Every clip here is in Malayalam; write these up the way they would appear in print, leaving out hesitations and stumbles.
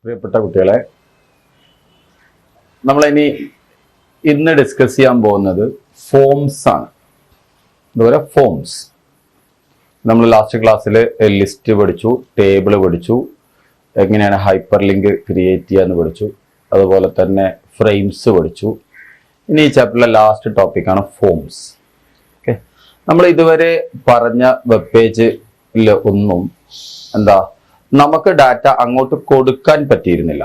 പ്രിയപ്പെട്ട കുട്ടികളെ, നമ്മളിനി ഇന്ന് ഡിസ്കസ് ചെയ്യാൻ പോകുന്നത് ഫോംസ് ആണ്. അതുപോലെ ഫോംസ് നമ്മൾ ലാസ്റ്റ് ക്ലാസ്സിൽ ലിസ്റ്റ് പഠിച്ചു, ടേബിൾ പഠിച്ചു, എങ്ങനെയാണ് ഹൈപ്പർ ലിങ്ക് ക്രിയേറ്റ് ചെയ്യാന്ന് പഠിച്ചു, അതുപോലെ തന്നെ ഫ്രെയിംസ് പഠിച്ചു. ഇനി ഈ ചാപ്റ്ററിലെ ലാസ്റ്റ് ടോപ്പിക്കാണ് ഫോംസ്. ഓക്കെ, നമ്മൾ ഇതുവരെ പറഞ്ഞ വെബ് പേജിൽ ഒന്നും നമുക്ക് ഡാറ്റ അങ്ങോട്ട് കൊടുക്കാൻ പറ്റിയിരുന്നില്ല.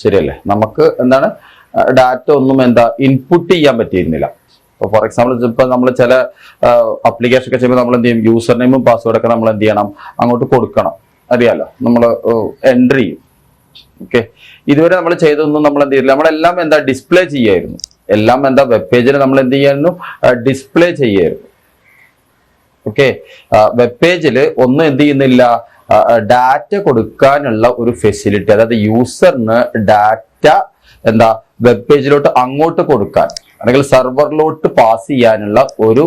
ശരിയല്ലേ? നമുക്ക് ഡാറ്റ ഒന്നും ഇൻപുട്ട് ചെയ്യാൻ പറ്റിയിരുന്നില്ല. ഇപ്പോൾ ഫോർ എക്സാമ്പിൾ ഇപ്പൊ നമ്മൾ ചില അപ്ലിക്കേഷൻ ഒക്കെ ചെയ്യുമ്പോൾ നമ്മൾ എന്ത് ചെയ്യും, യൂസർ നെയിമും പാസ്വേഡൊക്കെ നമ്മൾ എന്ത് ചെയ്യണം, അങ്ങോട്ട് കൊടുക്കണം. അറിയാലോ, നമ്മൾ എൻട്രി ചെയ്യും. ഓക്കെ, ഇതുവരെ നമ്മൾ ചെയ്തൊന്നും നമ്മൾ എന്ത് ചെയ്യില്ല, നമ്മളെല്ലാം ഡിസ്പ്ലേ ചെയ്യായിരുന്നു. എല്ലാം വെബ് പേജിൽ നമ്മൾ എന്ത് ചെയ്യായിരുന്നു, ഡിസ്പ്ലേ ചെയ്യായിരുന്നു. ഓക്കെ, വെബ് പേജിൽ ഒന്നും എന്ത് ചെയ്യുന്നില്ല, ഡാറ്റ കൊടുക്കാനുള്ള ഒരു ഫെസിലിറ്റി, അതായത് യൂസറിന് ഡാറ്റ വെബ് പേജിലോട്ട് അങ്ങോട്ട് കൊടുക്കാൻ അല്ലെങ്കിൽ സെർവറിലോട്ട് പാസ് ചെയ്യാനുള്ള ഒരു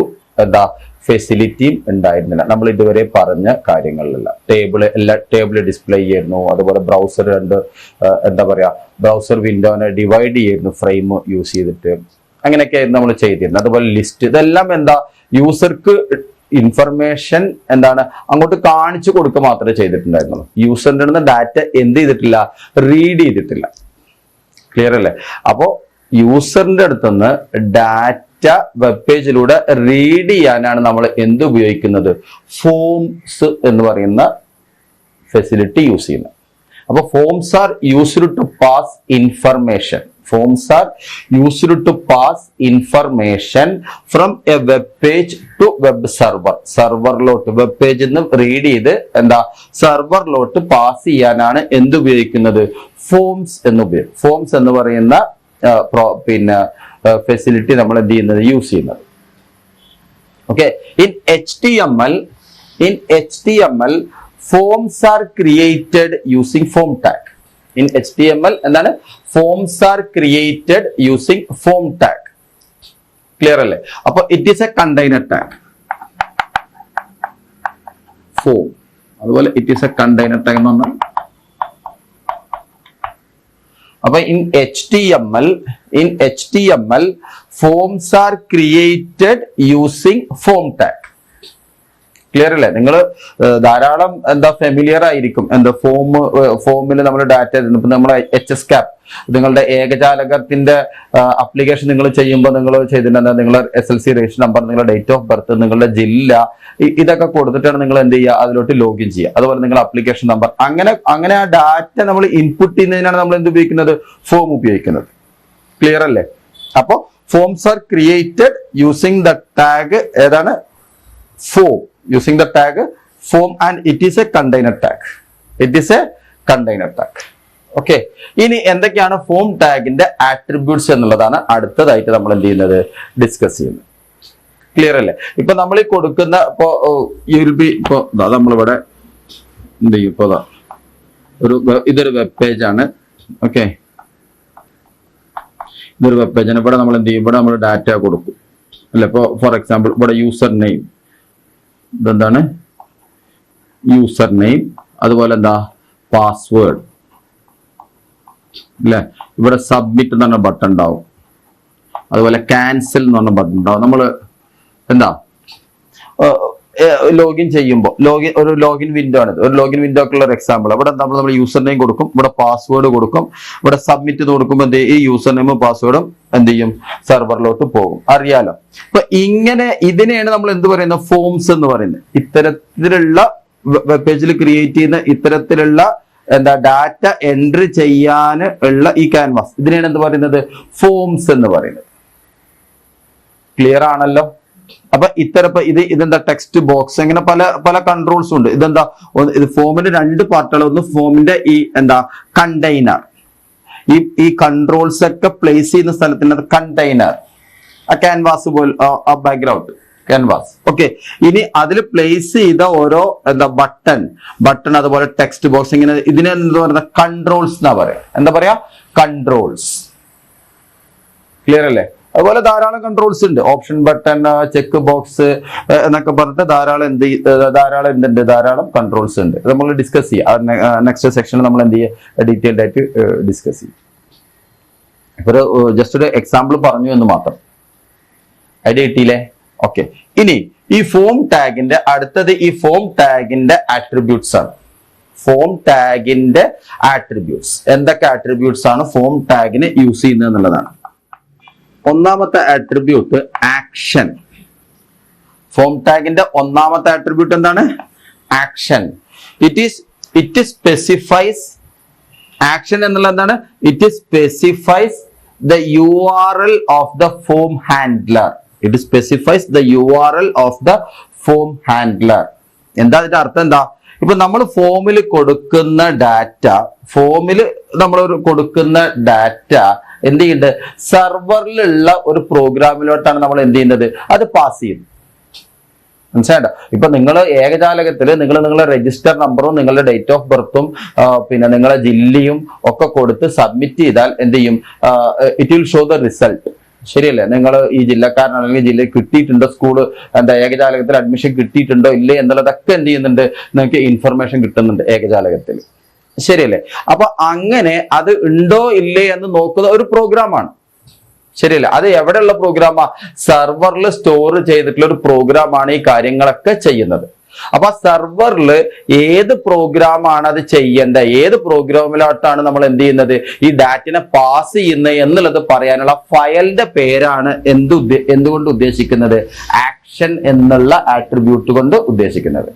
ഫെസിലിറ്റിയും ഉണ്ടായിരുന്നില്ല. നമ്മൾ ഇതുവരെ പറഞ്ഞ കാര്യങ്ങളിലല്ല. ടേബിൾ ഡിസ്പ്ലേ ചെയ്യായിരുന്നു. അതുപോലെ ബ്രൗസർ ബ്രൗസർ വിൻഡോനെ ഡിവൈഡ് ചെയ്യായിരുന്നു ഫ്രെയിം യൂസ് ചെയ്തിട്ട്. അങ്ങനെയൊക്കെ ആയിരുന്നു നമ്മൾ ചെയ്തിരുന്നത്. അതുപോലെ ലിസ്റ്റ്, ഇതെല്ലാം യൂസർക്ക് ഇൻഫർമേഷൻ അങ്ങോട്ട് കാണിച്ചു കൊടുക്കുക മാത്രമേ ചെയ്തിട്ടുണ്ടായിരുന്നുള്ളൂ. യൂസറിന്റെ അടുത്ത് ഡാറ്റ എന്ത് ചെയ്തിട്ടില്ല, റീഡ് ചെയ്തിട്ടില്ല. ക്ലിയർ അല്ലേ? അപ്പോ യൂസറിന്റെ അടുത്തുനിന്ന് ഡാറ്റ വെബ് പേജിലൂടെ റീഡ് ചെയ്യാനാണ് നമ്മൾ എന്ത് ഉപയോഗിക്കുന്നത്, ഫോംസ് എന്ന് പറയുന്ന ഫെസിലിറ്റി യൂസ് ചെയ്യുന്നത്. അപ്പൊ forms are used to pass information. Forms are used to pass information from a web page to web server. സെർവറിലോട്ട് വെബ് പേജിൽ നിന്ന് റീഡ് ചെയ്ത് സെർവറിലോട്ട് പാസ് ചെയ്യാനാണ് എന്ത് ഉപയോഗിക്കുന്നത്, ഫോംസ് എന്ന് ഉപയോഗിക്കും. ഫോംസ് എന്ന് പറയുന്ന ഫെസിലിറ്റി നമ്മൾ എന്ത് ചെയ്യുന്നത്, യൂസ് ചെയ്യുന്നത്. Okay, in HTML forms are created using form tag. In HTML forms are created using form tag. Clear അല്ലേ? അപ്പൊ it is a container tag. Form അതുപോലെ it is a container tag എന്ന് പറഞ്ഞാൽ, അപ്പൊ in HTML forms are created using form tag. Clear അല്ലേ? നിങ്ങൾ ധാരാളം ഫെമിലിയർ ആയിരിക്കും. ഫോമിൽ നമ്മൾ ഡാറ്റ നമ്മൾ HSCAP, നിങ്ങളുടെ ഏകജാലകത്തിന്റെ അപ്ലിക്കേഷൻ നിങ്ങൾ ചെയ്യുമ്പോൾ നിങ്ങൾ ചെയ്തിട്ടുണ്ട്. നിങ്ങളുടെ SLC രജിസ്റ്റർ നമ്പർ, നിങ്ങളുടെ ഡേറ്റ് ഓഫ് ബർത്ത്, നിങ്ങളുടെ ജില്ല, ഇതൊക്കെ കൊടുത്തിട്ടാണ് നിങ്ങൾ എന്ത് ചെയ്യുക, അതിലോട്ട് ലോഗിൻ ചെയ്യുക. അതുപോലെ നിങ്ങളുടെ അപ്ലിക്കേഷൻ നമ്പർ, അങ്ങനെ ആ ഡാറ്റ നമ്മൾ ഇൻപുട്ട് ചെയ്യുന്നതിനാണ് നമ്മൾ എന്ത് ഉപയോഗിക്കുന്നത്, ഫോം ഉപയോഗിക്കുന്നത്. ക്ലിയർ അല്ലേ? അപ്പോ forms are created using the tag form. Using the tag form, and it is a container tag. It is a container tag. Okay, ഇനി എന്തൊക്കെയാണ് ഫോം ടാഗിന്റെ ആട്രിബ്യൂട്ട്സ് എന്നുള്ളതാണ് അടുത്തതായിട്ട് നമ്മൾ എന്ത് ചെയ്യുന്നത്, ഡിസ്കസ് ചെയ്യുന്നത്. ക്ലിയർ അല്ലേ? ഇപ്പൊ നമ്മൾ ഈ കൊടുക്കുന്ന ഇപ്പൊ നമ്മളിവിടെ എന്ത് ചെയ്യും, ഇപ്പൊ ഇതൊരു വെബ് പേജ് ആണ്. ഓക്കെ, ഇതൊരു വെബ് പേജ് ആണ്. ഇവിടെ നമ്മൾ എന്ത് ചെയ്യും, ഇവിടെ നമ്മൾ ഡാറ്റ കൊടുക്കും അല്ലെ? ഇപ്പൊ ഫോർ എക്സാമ്പിൾ ഇവിടെ യൂസർ നെയിം, ഇതെന്താണ് യൂസർ നെയിം, അതുപോലെ പാസ്വേഡ് അല്ലെ? ഇവിടെ സബ്മിറ്റ് എന്ന് പറഞ്ഞ ബട്ടൺ ഉണ്ടാവും, അതുപോലെ ക്യാൻസൽ എന്ന് പറഞ്ഞ ബട്ടൺ ഉണ്ടാവും. നമ്മൾ ലോഗിൻ ചെയ്യുമ്പോൾ ഒരു ലോഗിൻ വിൻഡോ ആണ്. ഒരു ലോഗിൻ വിൻഡോക്കുള്ള ഒരു എക്സാമ്പിൾ. ഇവിടെ നമ്മൾ യൂസർ നെയിം കൊടുക്കും, ഇവിടെ പാസ്വേഡ് കൊടുക്കും, ഇവിടെ സബ്മിറ്റ് കൊടുക്കുമ്പോൾ ഈ യൂസർ നെയിമും പാസ്വേഡും എന്ത് ചെയ്യും, സെർവറിലോട്ട് പോകും. അറിയാലോ? അപ്പൊ ഇതിനെയാണ് നമ്മൾ എന്ത് പറയുന്നത്, ഫോംസ് എന്ന് പറയുന്നത്. ഇത്തരത്തിലുള്ള വെബ് പേജിൽ ക്രിയേറ്റ് ചെയ്യുന്ന ഇത്തരത്തിലുള്ള ഡാറ്റ എൻട്രി ചെയ്യാൻ ഉള്ള ഈ ക്യാൻവാസ്, ഇതിനെയാണ് എന്ത് പറയുന്നത്, ഫോംസ് എന്ന് പറയുന്നത്. ക്ലിയർ ആണല്ലോ? അപ്പൊ ഇതെന്താ, ടെക്സ്റ്റ് ബോക്സ്, അങ്ങനെ പല കൺട്രോൾസും ഉണ്ട്. ഇത് ഫോമിന്റെ രണ്ട് പാർട്ടുകൾ. ഒന്ന് ഫോമിന്റെ കണ്ടെയ്നർ, ഈ കൺട്രോൾസ് ഒക്കെ പ്ലേസ് ചെയ്യുന്ന സ്ഥലത്തിന് കണ്ടെയ്നർ, ആ ക്യാൻവാസ് പോലെ ആ ബാക്ക്ഗ്രൗണ്ട് ക്യാൻവാസ്. ഓക്കെ, ഇനി അതിൽ പ്ലേസ് ചെയ്ത ഓരോ ബട്ടൺ അതുപോലെ ടെക്സ്റ്റ് ബോക്സ്, ഇങ്ങനെ ഇതിനെ എന്താ പറയുക, കൺട്രോൾസ് എന്നാ പറയാ. കൺട്രോൾസ്. ക്ലിയർ അല്ലേ? അതുപോലെ ധാരാളം കൺട്രോൾസ് ഉണ്ട്. ഓപ്ഷൻ ബട്ടൺ, ചെക്ക് ബോക്സ് എന്നൊക്കെ പറഞ്ഞിട്ട് ധാരാളം കൺട്രോൾസ് ഉണ്ട്. നമ്മൾ ഡിസ്കസ് ചെയ്യാം. നെക്സ്റ്റ് സെക്ഷനിൽ നമ്മൾ എന്ത് ചെയ്യുക, ഡീറ്റെയിൽഡ് ആയിട്ട് ഡിസ്കസ് ചെയ്യും. ഒരു ജസ്റ്റ് ഒരു എക്സാമ്പിൾ പറഞ്ഞു എന്ന് മാത്രം. ഐഡിയ കിട്ടിയില്ലേ? ഓക്കെ. ഇനി ഈ ഫോം ടാഗിന്റെ അടുത്തത് ഈ ഫോം ടാഗിന്റെ ആട്രിബ്യൂട്ട്സ് ആണ്. ഫോം ടാഗിന്റെ ആട്രിബ്യൂട്ട്സ് എന്തൊക്കെ ആട്രിബ്യൂട്ട്സ് ആണ് ഫോം ടാഗിന് യൂസ് ചെയ്യുന്നത് എന്നുള്ളതാണ്. ഒന്നാമത്തെ ആട്രിബ്യൂട്ട് ആക്ഷൻ. ഫോം ടാഗിന്റെ ഒന്നാമത്തെ ആട്രിബ്യൂട്ട് എന്താണ്? ആക്ഷൻ. It specifies. ആക്ഷൻ എന്നുള്ള എന്താണ്? It specifies the URL of the form handler. It specifies the URL of the form handler. എന്താ അതിന്റെ അർത്ഥം? എന്താ? ഇപ്പൊ നമ്മൾ ഫോമിൽ കൊടുക്കുന്ന ഡാറ്റ, എന്ത് ചെയ്യുന്നുണ്ട്? സെർവറിലുള്ള ഒരു പ്രോഗ്രാമിലോട്ടാണ് നമ്മൾ എന്ത് ചെയ്യുന്നത്? അത് പാസ് ചെയ്യുന്നത്. മനസ്സിലായോ? ഇപ്പൊ നിങ്ങൾ ഏകജാലകത്തിൽ നിങ്ങളുടെ രജിസ്റ്റർ നമ്പറും നിങ്ങളുടെ ഡേറ്റ് ഓഫ് ബർത്തും പിന്നെ നിങ്ങളുടെ ജില്ലയും ഒക്കെ കൊടുത്ത് സബ്മിറ്റ് ചെയ്താൽ എന്ത് ചെയ്യും? It will show the result. ശരിയല്ലേ? നിങ്ങൾ ഈ ജില്ലക്കാരനാണെങ്കിൽ ജില്ലയിൽ കിട്ടിയിട്ടുണ്ടോ, സ്കൂള് ഏകജാലകത്തിൽ അഡ്മിഷൻ കിട്ടിയിട്ടുണ്ടോ ഇല്ലേ എന്നുള്ളതൊക്കെ എന്ത് ചെയ്യുന്നുണ്ട്? നിങ്ങൾക്ക് ഇൻഫർമേഷൻ കിട്ടുന്നുണ്ട് ഏകജാലകത്തിൽ. ശരിയല്ലേ? അപ്പൊ അങ്ങനെ അത് ഉണ്ടോ ഇല്ലേ എന്ന് നോക്കുന്ന ഒരു പ്രോഗ്രാമാണ്. ശരിയല്ല? അത് എവിടെയുള്ള പ്രോഗ്രാമാ? സെർവറിൽ സ്റ്റോർ ചെയ്തിട്ടുള്ള ഒരു പ്രോഗ്രാമാണ് ഈ കാര്യങ്ങളൊക്കെ ചെയ്യുന്നത്. അപ്പൊ സെർവറിൽ ഏത് പ്രോഗ്രാമാണ് അത് ചെയ്യേണ്ടത്, ഏത് പ്രോഗ്രാമിലോട്ടാണ് നമ്മൾ എന്ത് ചെയ്യുന്നത്, ഈ ഡാറ്റിനെ പാസ് ചെയ്യുന്നത് എന്നുള്ളത് പറയാനുള്ള ഫയലിന്റെ പേരാണ് എന്തുകൊണ്ട് ഉദ്ദേശിക്കുന്നത്? ആക്ഷൻ എന്നുള്ള ആട്രിബ്യൂട്ട് കൊണ്ട് ഉദ്ദേശിക്കുന്നത്.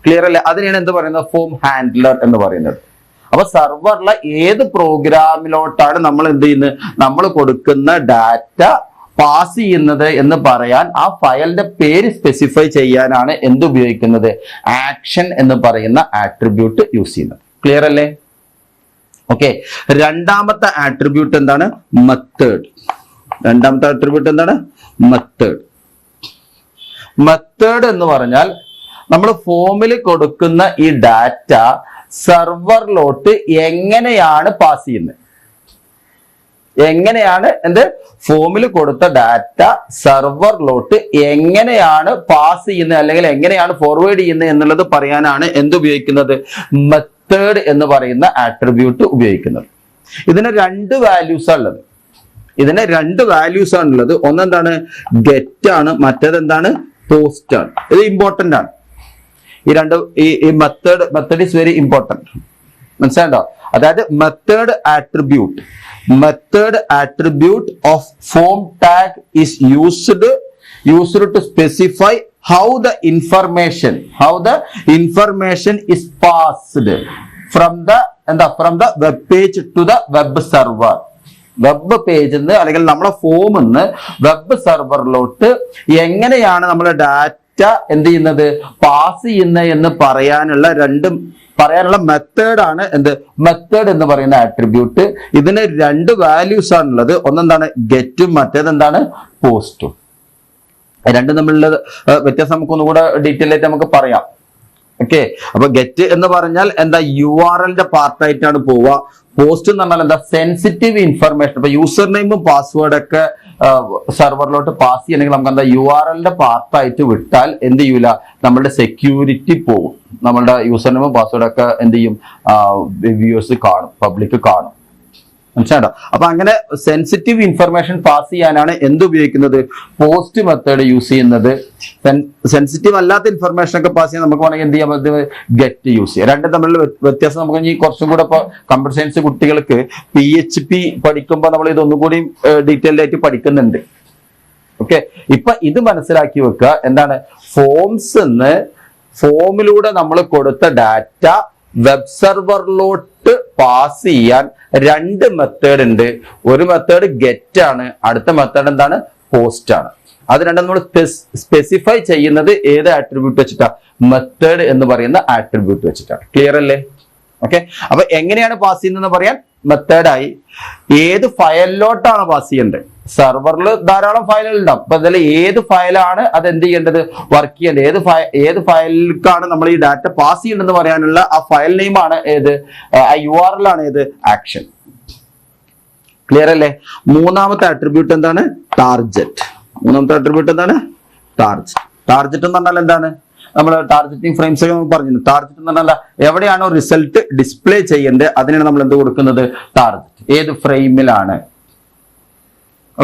ക്ലിയർ അല്ലേ? അതിനെയാണ് എന്ത് പറയുന്നത്? ഫോം ഹാൻഡ്ലർ എന്ന് പറയുന്നത്. അപ്പൊ സെർവറിലെ ഏത് പ്രോഗ്രാമിലോട്ടാണ് നമ്മൾ എന്ത് ചെയ്യുന്നത്, നമ്മൾ കൊടുക്കുന്ന ഡാറ്റ പാസ് ചെയ്യുന്നത് എന്ന് പറയാൻ ആ ഫയലിന്റെ പേര് സ്പെസിഫൈ ചെയ്യാനാണ് എന്തുപയോഗിക്കുന്നത്? ആക്ഷൻ എന്ന് പറയുന്ന ആട്രിബ്യൂട്ട് യൂസ് ചെയ്യുന്നത്. ക്ലിയർ അല്ലേ? ഓക്കെ. രണ്ടാമത്തെ ആട്രിബ്യൂട്ട് എന്താണ്? മെത്തേഡ്. രണ്ടാമത്തെ ആട്രിബ്യൂട്ട് എന്താണ്? മെത്തേഡ്. മെത്തേഡ് എന്ന് പറഞ്ഞാൽ നമ്മൾ ഫോമിൽ കൊടുക്കുന്ന ഈ ഡാറ്റ സെർവറിലോട്ട് എങ്ങനെയാണ് പാസ് ചെയ്യുന്നത്, എങ്ങനെയാണ് ഫോമിൽ കൊടുത്ത ഡാറ്റ സെർവറിലോട്ട് എങ്ങനെയാണ് പാസ് ചെയ്യുന്നത് അല്ലെങ്കിൽ എങ്ങനെയാണ് ഫോർവേഡ് ചെയ്യുന്നത് എന്നുള്ളത് പറയാനാണ് എന്തുപയോഗിക്കുന്നത്? മെത്തേഡ് എന്ന് പറയുന്ന ആട്രിബ്യൂട്ട് ഉപയോഗിക്കുന്നത്. ഇതിന് രണ്ട് വാല്യൂസ് ഉള്ളത്. ഒന്നെന്താണ്? ഗെറ്റ് ആണ്, മറ്റേതെന്താണ്? പോസ്റ്റ് ആണ്. ഇത് ഇമ്പോർട്ടന്റ് ആണ്. ഈ മെത്തേഡ് ഈസ് വെരി ഇമ്പോർട്ടന്റ്. മനസ്സിലായോ? അതായത് method attribute of form tag is used to specify how the information is passed from the web page to the web server. Web പേജിൽ നിന്ന് അല്ലെങ്കിൽ നമ്മുടെ ഫോമിൽ നിന്ന് വെബ് സെർവറിലോട്ട് എങ്ങനെയാണ് നമ്മുടെ ഡാറ്റ എന്ത് ചെയ്യുന്നത്, പാസ് ചെയ്യുന്നത് എന്ന് പറയാനുള്ള മെത്തേഡാണ് മെത്തേഡ് എന്ന് പറയുന്ന ആട്രിബ്യൂട്ട്. ഇതിന് രണ്ട് വാല്യൂസ് ആണുള്ളത്. ഒന്നെന്താണ്? ഗെറ്റും, മറ്റേതെന്താണ്? പോസ്റ്റും. രണ്ടും തമ്മിലുള്ള വ്യത്യാസം നമുക്കൊന്നുകൂടെ ഡീറ്റെയിൽ ആയിട്ട് നമുക്ക് പറയാം. ഓക്കെ. അപ്പൊ ഗെറ്റ് എന്ന് പറഞ്ഞാൽ URL-ന്റെ പാർട്ടായിട്ടാണ് പോവുക. പോസ്റ്റ് എന്ന് പറഞ്ഞാൽ സെൻസിറ്റീവ് ഇൻഫർമേഷൻ. ഇപ്പൊ യൂസർ നെയിമും പാസ്വേഡ് ഒക്കെ സെർവറിലോട്ട് പാസ് ചെയ്യണമെങ്കിൽ നമുക്ക് URL-ന്റെ പാർട്ടായിട്ട് വിട്ടാൽ എന്ത് ചെയ്യൂല, നമ്മളുടെ സെക്യൂരിറ്റി പോകും. നമ്മളുടെ യൂസർ നെയിമും പാസ്വേഡ് ഒക്കെ എന്ത് ചെയ്യും, വ്യൂവേഴ്സ് കാണും, പബ്ലിക് കാണും. മനസ്സിലായോ? അപ്പൊ അങ്ങനെ സെൻസിറ്റീവ് ഇൻഫർമേഷൻ പാസ് ചെയ്യാനാണ് ഉപയോഗിക്കുന്നത്? പോസ്റ്റ് മെത്തേഡ് യൂസ് ചെയ്യുന്നത്. സെൻസിറ്റീവ് അല്ലാത്ത ഇൻഫർമേഷൻ ഒക്കെ പാസ് ചെയ്യാൻ നമുക്ക് വേണമെങ്കിൽ എന്ത് ചെയ്യാം, ഗെറ്റ് യൂസ് ചെയ്യാം. രണ്ടും തമ്മിലുള്ള വ്യത്യാസം നമുക്ക് ഇനി കുറച്ചും കൂടെ ഇപ്പൊ കമ്പ്യൂട്ടർ സയൻസ് കുട്ടികൾക്ക് PHP പഠിക്കുമ്പോൾ നമ്മൾ ഇതൊന്നും കൂടി ഡീറ്റെയിൽഡ് ആയിട്ട് പഠിക്കുന്നുണ്ട്. ഓക്കെ. ഇപ്പൊ ഇത് മനസ്സിലാക്കി വെക്കുക. എന്താണ്? ഫോമിലൂടെ നമ്മൾ കൊടുത്ത ഡാറ്റ വെബ് സെർവറിലോട്ട് പാസ് ചെയ്യാൻ രണ്ട് മെത്തേഡ് ഉണ്ട്. ഒരു മെത്തേഡ് ഗെറ്റ് ആണ്, അടുത്ത മെത്തേഡ് എന്താണ്? പോസ്റ്റ് ആണ്. അത് രണ്ടും നമ്മൾ സ്പെസിഫൈ ചെയ്യുന്നത് ഏത് ആട്രിബ്യൂട്ട് വെച്ചിട്ടാ? മെത്തേഡ് എന്ന് പറയുന്ന ആട്രിബ്യൂട്ട് വെച്ചിട്ടാണ്. ക്ലിയർ അല്ലേ? ഓക്കെ. അപ്പൊ എങ്ങനെയാണ് പാസ് ചെയ്യുന്നതെന്ന് പറയാൻ മെത്തേഡായി. ഏത് ഫയലിലോട്ടാണ് പാസ് ചെയ്യേണ്ടത്? സെർവറിൽ ധാരാളം ഫയലുകൾ ഉണ്ടാവും. അപ്പൊ അതിൽ ഏത് ഫയലാണ് അത് എന്ത് ചെയ്യേണ്ടത്, വർക്ക് ചെയ്യേണ്ടത്, ഏത് ഫയലിലേക്കാണ് നമ്മൾ ഈ ഡാറ്റ പാസ് ചെയ്യേണ്ടതെന്ന് പറയാനുള്ള ആ ഫയൽ നെയിമാണ് ആ URL ആണ് ആക്ഷൻ. ക്ലിയർ അല്ലേ? മൂന്നാമത്തെ ആട്രിബ്യൂട്ട് എന്താണ്? ടാർജറ്റ്. മൂന്നാമത്തെ ആട്രിബ്യൂട്ട് എന്താണ്? ടാർജറ്റ്. ടാർജറ്റ് എന്ന് പറഞ്ഞാൽ എന്താണ്? നമ്മൾ ടാർജറ്റിംഗ് ഫ്രെയിംസ് പറഞ്ഞു. ടാർജറ്റ് എന്ന് പറഞ്ഞാൽ എവിടെയാണോ റിസൾട്ട് ഡിസ്പ്ലേ ചെയ്യേണ്ടത് അതിനാണ് നമ്മൾ എന്ത് കൊടുക്കുന്നത്? ടാർജറ്റ്. ഏത് ഫ്രെയിമിലാണ്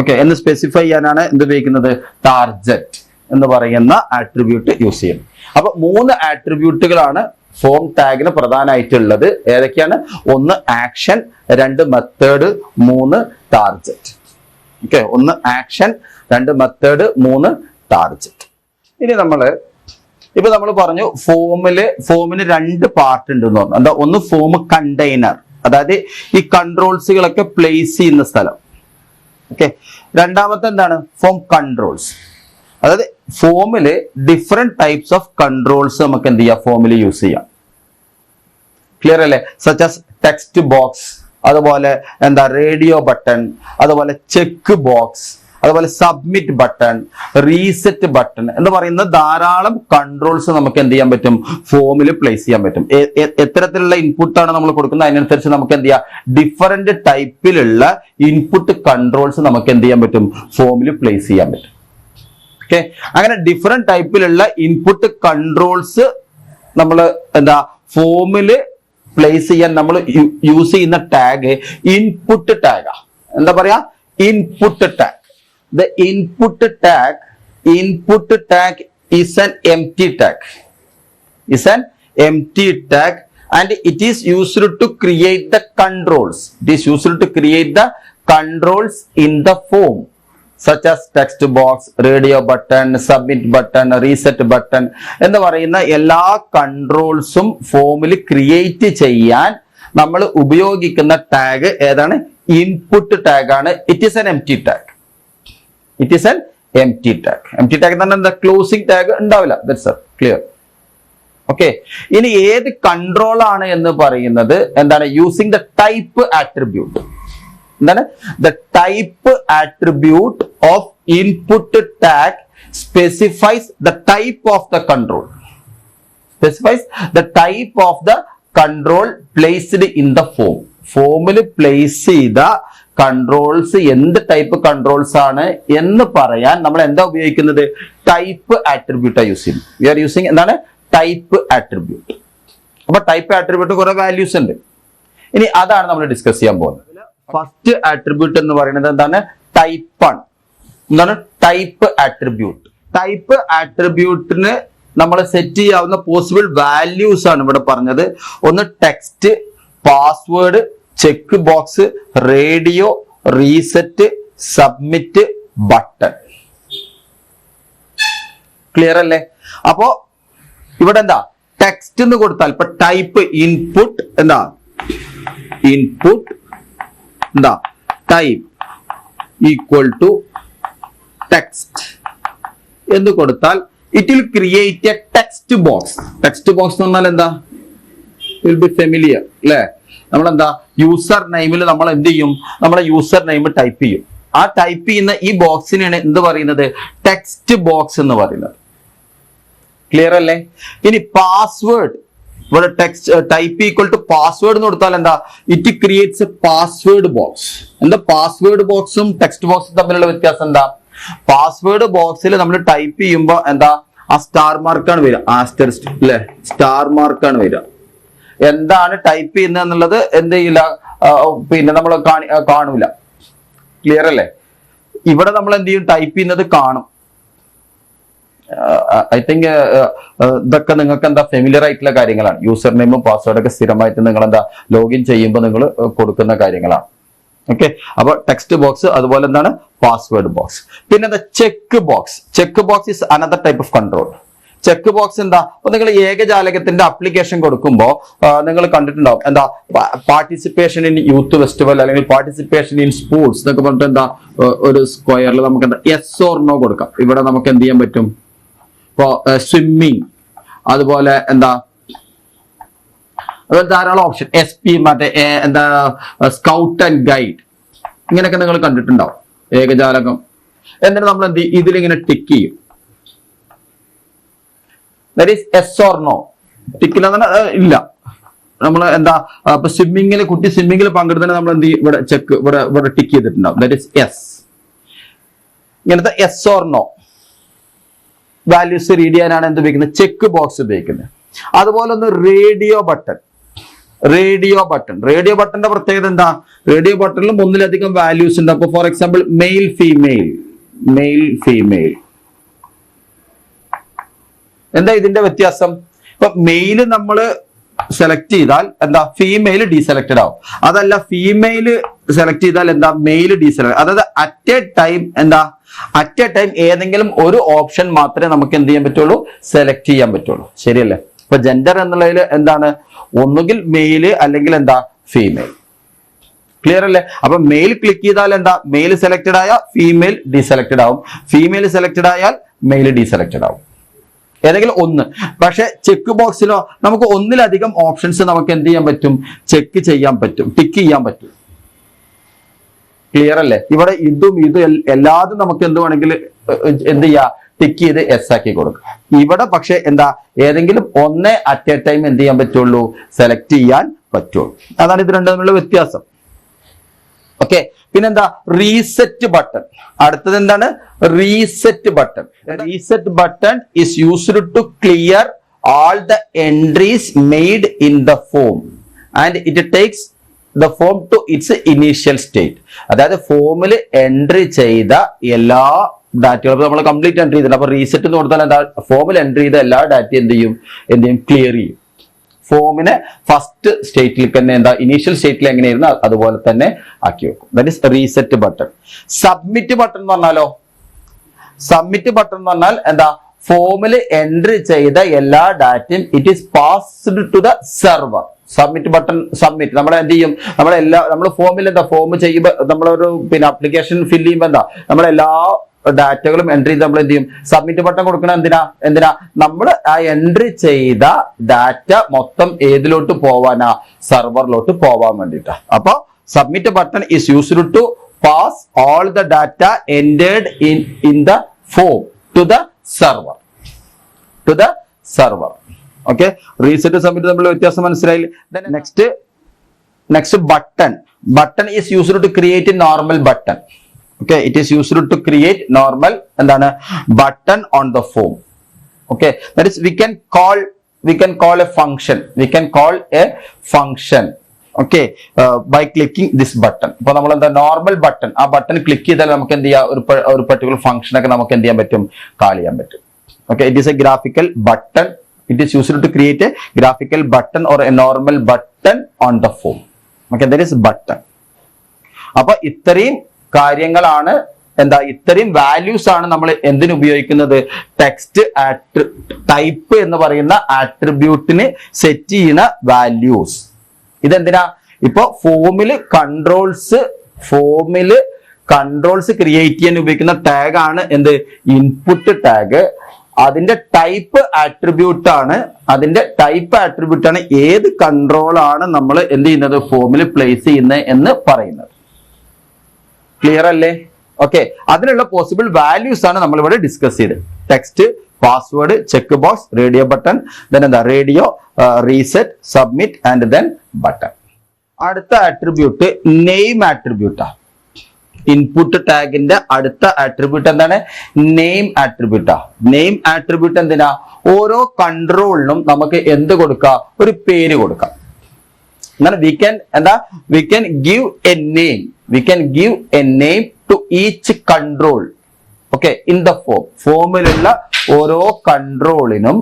ഓക്കെ എന്ന് സ്പെസിഫൈ ചെയ്യാനാണ് എന്ത് ഉപയോഗിക്കുന്നത്? ടാർജറ്റ് എന്ന് പറയുന്ന ആട്രിബ്യൂട്ട് യൂസ് ചെയ്യുന്നത്. അപ്പൊ 3 ആട്രിബ്യൂട്ടുകളാണ് ഫോം ടാഗിന് പ്രധാനമായിട്ടുള്ളത്. ഏതൊക്കെയാണ്? 1 action, 2 method, 3 target. Okay, 1 action, 2 method, 3 target. ഇനി ഇപ്പൊ നമ്മൾ പറഞ്ഞു ഫോമിന് 2 പാർട്ട് ഉണ്ട് എന്ന് പറഞ്ഞു. എന്താ? ഒന്ന് ഫോം കണ്ടെയ്നർ, അതായത് ഈ കൺട്രോൾസുകളൊക്കെ പ്ലേസ് ചെയ്യുന്ന സ്ഥലം. ഓക്കെ, രണ്ടാമത്തെ എന്താണ്? ഫോം കൺട്രോൾസ്, അതായത് ഫോമില് ഡിഫറെന്റ് ടൈപ്സ് ഓഫ് കൺട്രോൾസ് നമുക്ക് എന്ത് ചെയ്യാം? ഫോമിൽ യൂസ് ചെയ്യാം. ക്ലിയർ അല്ലേ? സച്ച് ആസ് ടെക്സ്റ്റ് ബോക്സ്, അതുപോലെ എന്താ റേഡിയോ ബട്ടൺ, അതുപോലെ ചെക്ക് ബോക്സ്, അതുപോലെ സബ്മിറ്റ് ബട്ടൺ, റീസെറ്റ് ബട്ടൺ എന്ന് പറയുന്ന ധാരാളം കൺട്രോൾസ് നമുക്ക് എന്ത് ചെയ്യാൻ പറ്റും? ഫോമിൽ പ്ലേസ് ചെയ്യാൻ പറ്റും. എത്തരത്തിലുള്ള ഇൻപുട്ടാണ് നമ്മൾ കൊടുക്കുന്നത് അതിനനുസരിച്ച് നമുക്ക് എന്ത് ചെയ്യാം? ഡിഫറെന്റ് ടൈപ്പിലുള്ള ഇൻപുട്ട് കൺട്രോൾസ് നമുക്ക് എന്ത് ചെയ്യാൻ പറ്റും? ഫോമിൽ പ്ലേസ് ചെയ്യാൻ പറ്റും. ഓക്കെ, അങ്ങനെ ഡിഫറെന്റ് ടൈപ്പിലുള്ള ഇൻപുട്ട് കൺട്രോൾസ് നമ്മൾ എന്താ ഫോമില് പ്ലേസ് ചെയ്യാൻ നമ്മൾ യൂസ് ചെയ്യുന്ന ടാഗ് ഇൻപുട്ട് ടാഗാ. എന്താ പറയാ? Input tag. The input tag is an empty tag. Is an empty tag and it is used to create the controls. It is used to create the controls in the form, such as text box, radio button, submit button, reset button എന്ന് പറയുന്ന എല്ലാ കൺട്രോൾസും ഫോമിൽ ക്രിയേറ്റ് ചെയ്യാൻ നമ്മൾ ഉപയോഗിക്കുന്ന ടാഗ് ഏതാണ്? ഇൻപുട്ട് ടാഗ് ആണ്. It is an empty tag. It is an empty tag. Empty tag എന്ന് പറഞ്ഞാൽ എന്താ? ക്ലോസിംഗ് ടാഗ് ഉണ്ടാവില്ല. That's clear. ഓക്കെ, ഇനി ഏത് കൺട്രോൾ ആണ് എന്ന് പറയുന്നത് എന്താണ്? Using the type attribute. എന്താണ്? The type attribute of input tag specifies the type of the control. Specifies the type of the control placed in the form. ഫോമിൽ പ്ലേസ് ചെയ്ത കൺട്രോൾസ് എന്ത് ടൈപ്പ് കൺട്രോൾസ് ആണ് എന്ന് പറയാൻ നമ്മൾ എന്താ ഉപയോഗിക്കുന്നത്? ടൈപ്പ് ആട്രിബ്യൂട്ടാ യൂസ് ചെയ്യും. വി ആർ യൂസിങ് എന്താണ്? Type attribute. അപ്പൊ ടൈപ്പ് ആട്രിബ്യൂട്ട് കുറെ വാല്യൂസ് ഉണ്ട്. ഇനി അതാണ് നമ്മൾ ഡിസ്കസ് ചെയ്യാൻ പോകുന്നത്. ഫസ്റ്റ് ആട്രിബ്യൂട്ട് എന്ന് പറയുന്നത് എന്താണ്? ടൈപ്പ് ആണ്. എന്താണ്? Type attribute. ടൈപ്പ് ആട്രിബ്യൂട്ടിന് നമ്മൾ സെറ്റ് ചെയ്യാവുന്ന പോസിബിൾ വാല്യൂസ് ആണ് ഇവിടെ പറഞ്ഞത്. ഒന്ന് text, password, check box, radio, reset, submit, button. Clear അല്ലേ? അപ്പോ ഇവിടെ എന്താ? ടെക്സ്റ്റ് എന്ന് കൊടുത്താൽ ഇപ്പൊ ടൈപ്പ് ഇൻപുട്ട് എന്താ? ഇൻപുട്ട് എന്താ? ടൈപ്പ് ഈക്വൽ ടു ടെക്സ്റ്റ് എന്ന് കൊടുത്താൽ it will create A text box. Text box എന്ന് പറഞ്ഞാൽ എന്താ? വിൽ ബി ഫെമിലിയർ അല്ലേ? നമ്മളെന്താ? യൂസർ നെയിമിൽ നമ്മൾ എന്ത് ചെയ്യും? നമ്മളെ യൂസർ നെയിം ടൈപ്പ് ചെയ്യും. ആ ടൈപ്പ് ചെയ്യുന്ന ഈ ബോക്സിനാണ് എന്ത് പറയുന്നത്? ടെക്സ്റ്റ് ബോക്സ് എന്ന് പറയുന്നത്. ക്ലിയർ അല്ലേ? ഇനി പാസ്വേഡ്, ഇവിടെ text type equal to password എന്ന് കൊടുത്താൽ എന്താ? It creates a password box. എന്താ? പാസ്വേഡ് ബോക്സും ടെക്സ്റ്റ് ബോക്സും തമ്മിലുള്ള വ്യത്യാസം എന്താ? പാസ്വേഡ് ബോക്സിൽ നമ്മൾ ടൈപ്പ് ചെയ്യുമ്പോൾ എന്താ? ആ സ്റ്റാർ മാർക്കാണ് വരിക. ആസ്റ്ററിസ്റ്റ് അല്ലെ? സ്റ്റാർ മാർക്കാണ് വരിക. എന്താണ് ടൈപ്പ് ചെയ്യുന്നത് എന്നുള്ളത് എന്ത് ചെയ്യില്ല? പിന്നെ നമ്മൾ കാണൂല. ക്ലിയർ അല്ലേ? ഇവിടെ നമ്മൾ എന്ത് ചെയ്യും? ടൈപ്പ് ചെയ്യുന്നത് കാണും. ഐ തിങ്ക് ഇതൊക്കെ നിങ്ങൾക്ക് എന്താ ഫെമിലിയർ ആയിട്ടുള്ള കാര്യങ്ങളാണ്. യൂസർ നെയിമും പാസ്വേഡൊക്കെ സ്ഥിരമായിട്ട് നിങ്ങൾ എന്താ ലോഗിൻ ചെയ്യുമ്പോൾ നിങ്ങൾ കൊടുക്കുന്ന കാര്യങ്ങളാണ്. ഓക്കെ, അപ്പൊ ടെക്സ്റ്റ് ബോക്സ്, അതുപോലെ എന്താണ്? Password box. പിന്നെ എന്താ? Check box. Check box is another type of control. Check box എന്താ? അപ്പൊ നിങ്ങൾ ഏകജാലകത്തിന്റെ അപ്ലിക്കേഷൻ കൊടുക്കുമ്പോൾ നിങ്ങൾ കണ്ടിട്ടുണ്ടാവും എന്താ? പാർട്ടിസിപ്പേഷൻ ഇൻ യൂത്ത് ഫെസ്റ്റിവൽ അല്ലെങ്കിൽ പാർട്ടിസിപ്പേഷൻ ഇൻ സ്പോർട്സ് എന്നൊക്കെ പറഞ്ഞിട്ട് എന്താ? ഒരു സ്ക്വയറിൽ നമുക്ക് എന്താ? യെസ് ഓർ നോ കൊടുക്കാം. ഇവിടെ നമുക്ക് എന്ത് ചെയ്യാൻ പറ്റും? ഇപ്പോ സ്വിമ്മിങ്, അതുപോലെ എന്താ? അതുപോലെ ധാരാളം ഓപ്ഷൻ. SP, മറ്റേ എന്താ? സ്കൗട്ട് ആൻഡ് ഗൈഡ്, ഇങ്ങനെയൊക്കെ നിങ്ങൾ കണ്ടിട്ടുണ്ടാവും ഏകജാലകം. എന്നിട്ട് നമ്മൾ എന്ത് ചെയ്യും? ഇതിലിങ്ങനെ ടിക്ക് ചെയ്യും. That is yes or no. ടിക്കില്ല ഇല്ല. നമ്മൾ എന്താ ഇപ്പൊ സ്വിമ്മിങ്ങിൽ കുട്ടി സ്വിമ്മിങ്ങിൽ പങ്കെടുത്തതിന് നമ്മൾ എന്ത് ചെയ്യും, ഇവിടെ ചെക്ക് ഇവിടെ ടിക്ക് ചെയ്തിട്ടുണ്ടാവും. That is yes. ഇങ്ങനത്തെ yes or no values read ചെയ്യാനാണ് എന്ത് ഉപയോഗിക്കുന്നത്, ചെക്ക് ബോക്സ് ഉപയോഗിക്കുന്നത്. അതുപോലെ ഒന്ന് റേഡിയോ ബട്ടൺ. റേഡിയോ ബട്ടന്റെ പ്രത്യേകത എന്താ, റേഡിയോ ബട്ടണിലും ഒന്നിലധികം വാല്യൂസ് ഉണ്ട്. അപ്പൊ ഫോർ എക്സാമ്പിൾ മെയിൽ ഫീമെയിൽ എന്താ ഇതിന്റെ വ്യത്യാസം? ഇപ്പൊ മെയില് നമ്മൾ സെലക്ട് ചെയ്താൽ എന്താ, ഫീമെയിൽ ഡീസെലക്റ്റഡ് ആവും. അതല്ല ഫീമെയിൽ സെലക്ട് ചെയ്താൽ എന്താ, മെയിൽ ഡീസെലക്ട്. അതായത് അറ്റ് എ ടൈം ഏതെങ്കിലും ഒരു ഓപ്ഷൻ മാത്രമേ നമുക്ക് എന്ത് ചെയ്യാൻ പറ്റുള്ളൂ, സെലക്ട് ചെയ്യാൻ പറ്റുള്ളൂ. ശരിയല്ലേ? ഇപ്പൊ ജെൻഡർ എന്നുള്ളതിൽ എന്താണ്, ഒന്നുകിൽ മെയില് അല്ലെങ്കിൽ എന്താ ഫീമെയിൽ. ക്ലിയർ അല്ലേ? അപ്പൊ മെയിൽ ക്ലിക്ക് ചെയ്താൽ എന്താ, മെയിൽ സെലക്റ്റഡ് ആയ ഫീമെയിൽ ഡീസെലക്റ്റഡ് ആവും, ഫീമെയിൽ സെലക്റ്റഡ് ആയാൽ മെയിൽ ഡീസെലക്റ്റഡ് ആവും, ഏതെങ്കിലും ഒന്ന്. പക്ഷെ ചെക്ക് ബോക്സിലോ നമുക്ക് ഒന്നിലധികം ഓപ്ഷൻസ് നമുക്ക് എന്ത് ചെയ്യാൻ പറ്റും, ചെക്ക് ചെയ്യാൻ പറ്റും, ടിക്ക് ചെയ്യാൻ പറ്റും. ക്ലിയർ അല്ലേ? ഇവിടെ ഇതും എല്ലാതും നമുക്ക് എന്ത് വേണമെങ്കിൽ എന്ത് ചെയ്യാ, ടിക്ക് ചെയ്ത് എസ് ആക്കി കൊടുക്കുക. ഇവിടെ പക്ഷെ എന്താ, ഏതെങ്കിലും ഒന്നേ അറ്റ് എ ടൈം എന്ത് ചെയ്യാൻ പറ്റുള്ളൂ, സെലക്ട് ചെയ്യാൻ പറ്റുള്ളൂ. അതാണ് ഇത് രണ്ടും തമ്മിലുള്ള വ്യത്യാസം. ഓക്കെ, പിന്നെന്താ, റീസെറ്റ് ബട്ടൺ. അടുത്തത് എന്താണ്, reset button. Reset button is used to clear all the entries made in the form and it takes the form to its initial state. അതായത് ഫോമിൽ എൻട്രി ചെയ്ത എല്ലാ ഡാറ്റകളും നമ്മൾ കംപ്ലീറ്റ് എൻട്രി ചെയ്തിട്ടുണ്ട്. അപ്പൊ റീസെറ്റ് എന്ന് കൊടുത്താൽ എന്താ, ഫോമിൽ എൻട്രി ചെയ്ത എല്ലാ ഡാറ്റയും എന്ത് ചെയ്യും, ക്ലിയർ ചെയ്യും. ഫോമിനെ ഫസ്റ്റ് സ്റ്റേറ്റിൽ തന്നെ എന്താ, ഇനീഷ്യൽ സ്റ്റേറ്റിൽ എങ്ങനെയായിരുന്നു അതുപോലെ തന്നെ ആക്കി വെക്കും. That is reset button. Submit button എന്ന് പറഞ്ഞാലോ, സബ്മിറ്റ് ബട്ടൺ എന്ന് പറഞ്ഞാൽ എന്താ, ഫോമിൽ എൻട്രി ചെയ്ത എല്ലാ ഡാറ്റയും it is passed to the server. Submit button, submit നമ്മൾ എന്ത് ചെയ്യും, നമ്മൾ ഫോമിൽ എന്താ, ഫോം ചെയ്യുമ്പോൾ നമ്മളൊരു ആപ്ലിക്കേഷൻ ഫില്ല് ചെയ്യുമ്പോൾ എന്താ, നമ്മളെല്ലാ ഡാറ്റകളും എൻട്രി ചെയ്ത് നമ്മൾ എന്ത് ചെയ്യും, സബ്മിറ്റ് ബട്ടൺ കൊടുക്കണം. എന്തിനാ നമ്മൾ ആ എൻട്രി ചെയ്ത ഡാറ്റ മൊത്തം ഏതിലോട്ട് പോവാനാ, സെർവറിലോട്ട് പോവാൻ വേണ്ടിട്ടാ. അപ്പൊ submit button is used to pass all the data entered in the form to the server. Okay, reset submit തമ്മിലുള്ള വ്യത്യാസം മനസ്സിലായില്ലേ? Next button is used to create normal button. Okay, it is used to create normal എന്താണ്, button on the form. Okay, that is we can call a function. Okay, by clicking this button. ഇപ്പൊ നമ്മൾ എന്താ, നോർമൽ ബട്ടൺ, ആ ബട്ടൺ ക്ലിക്ക് ചെയ്താൽ നമുക്ക് എന്ത് ചെയ്യാം, ഒരു പർട്ടിക്കുലർ ഫംഗ്ഷൻ ഒക്കെ നമുക്ക് എന്ത് ചെയ്യാൻ പറ്റും, കാൾ ചെയ്യാൻ പറ്റും. Okay, it is a graphical button. It is used to create a graphical button or a normal button on the form. Okay, that is button. അപ്പൊ ഇത്രയും കാര്യങ്ങളാണ് എന്താ, ഇത്രയും വാല്യൂസ് ആണ് നമ്മൾ എന്തിനു ഉപയോഗിക്കുന്നത്, ടെക്സ്റ്റ് ടൈപ്പ് എന്ന് പറയുന്ന ആട്രിബ്യൂട്ടിന് സെറ്റ് ചെയ്യുന്ന വാല്യൂസ്. ഇതെന്തിനാ, ഇപ്പൊ ഫോമില് കൺട്രോൾസ് ക്രിയേറ്റ് ചെയ്യാൻ ഉപയോഗിക്കുന്ന ടാഗ് ആണ് എന്ത്, ഇൻപുട്ട് ടാഗ്. അതിന്റെ ടൈപ്പ് ആട്രിബ്യൂട്ട് ആണ് ഏത് കൺട്രോൾ ആണ് നമ്മൾ എന്ത് ചെയ്യുന്നത്, ഫോമിൽ പ്ലേസ് ചെയ്യുന്നത് എന്ന് പറയുന്നത്. ക്ലിയർ അല്ലേ? ഓക്കെ, അതിനുള്ള പോസിബിൾ വാല്യൂസ് ആണ് നമ്മൾ ഇവിടെ ഡിസ്കസ് ചെയ്ത്. Text, password, check box, radio button, then എന്താ, radio, reset, submit and then button. അടുത്ത ആട്രിബ്യൂട്ട് നെയിം ആട്രിബ്യൂട്ടാ. ഇൻപുട്ട് ടാഗിന്റെ അടുത്ത ആട്രിബ്യൂട്ട് എന്താണ്, നെയിം ആട്രിബ്യൂട്ടാ. നെയിം ആട്രിബ്യൂട്ട് എന്തിനാ, ഓരോ കൺട്രോളിനും നമുക്ക് എന്ത് കൊടുക്കാം, ഒരു പേര് കൊടുക്കാം. അങ്ങനെ we can give a name to each control. Okay, in the form. ഫോമിലുള്ള ഓരോ കൺട്രോളിനും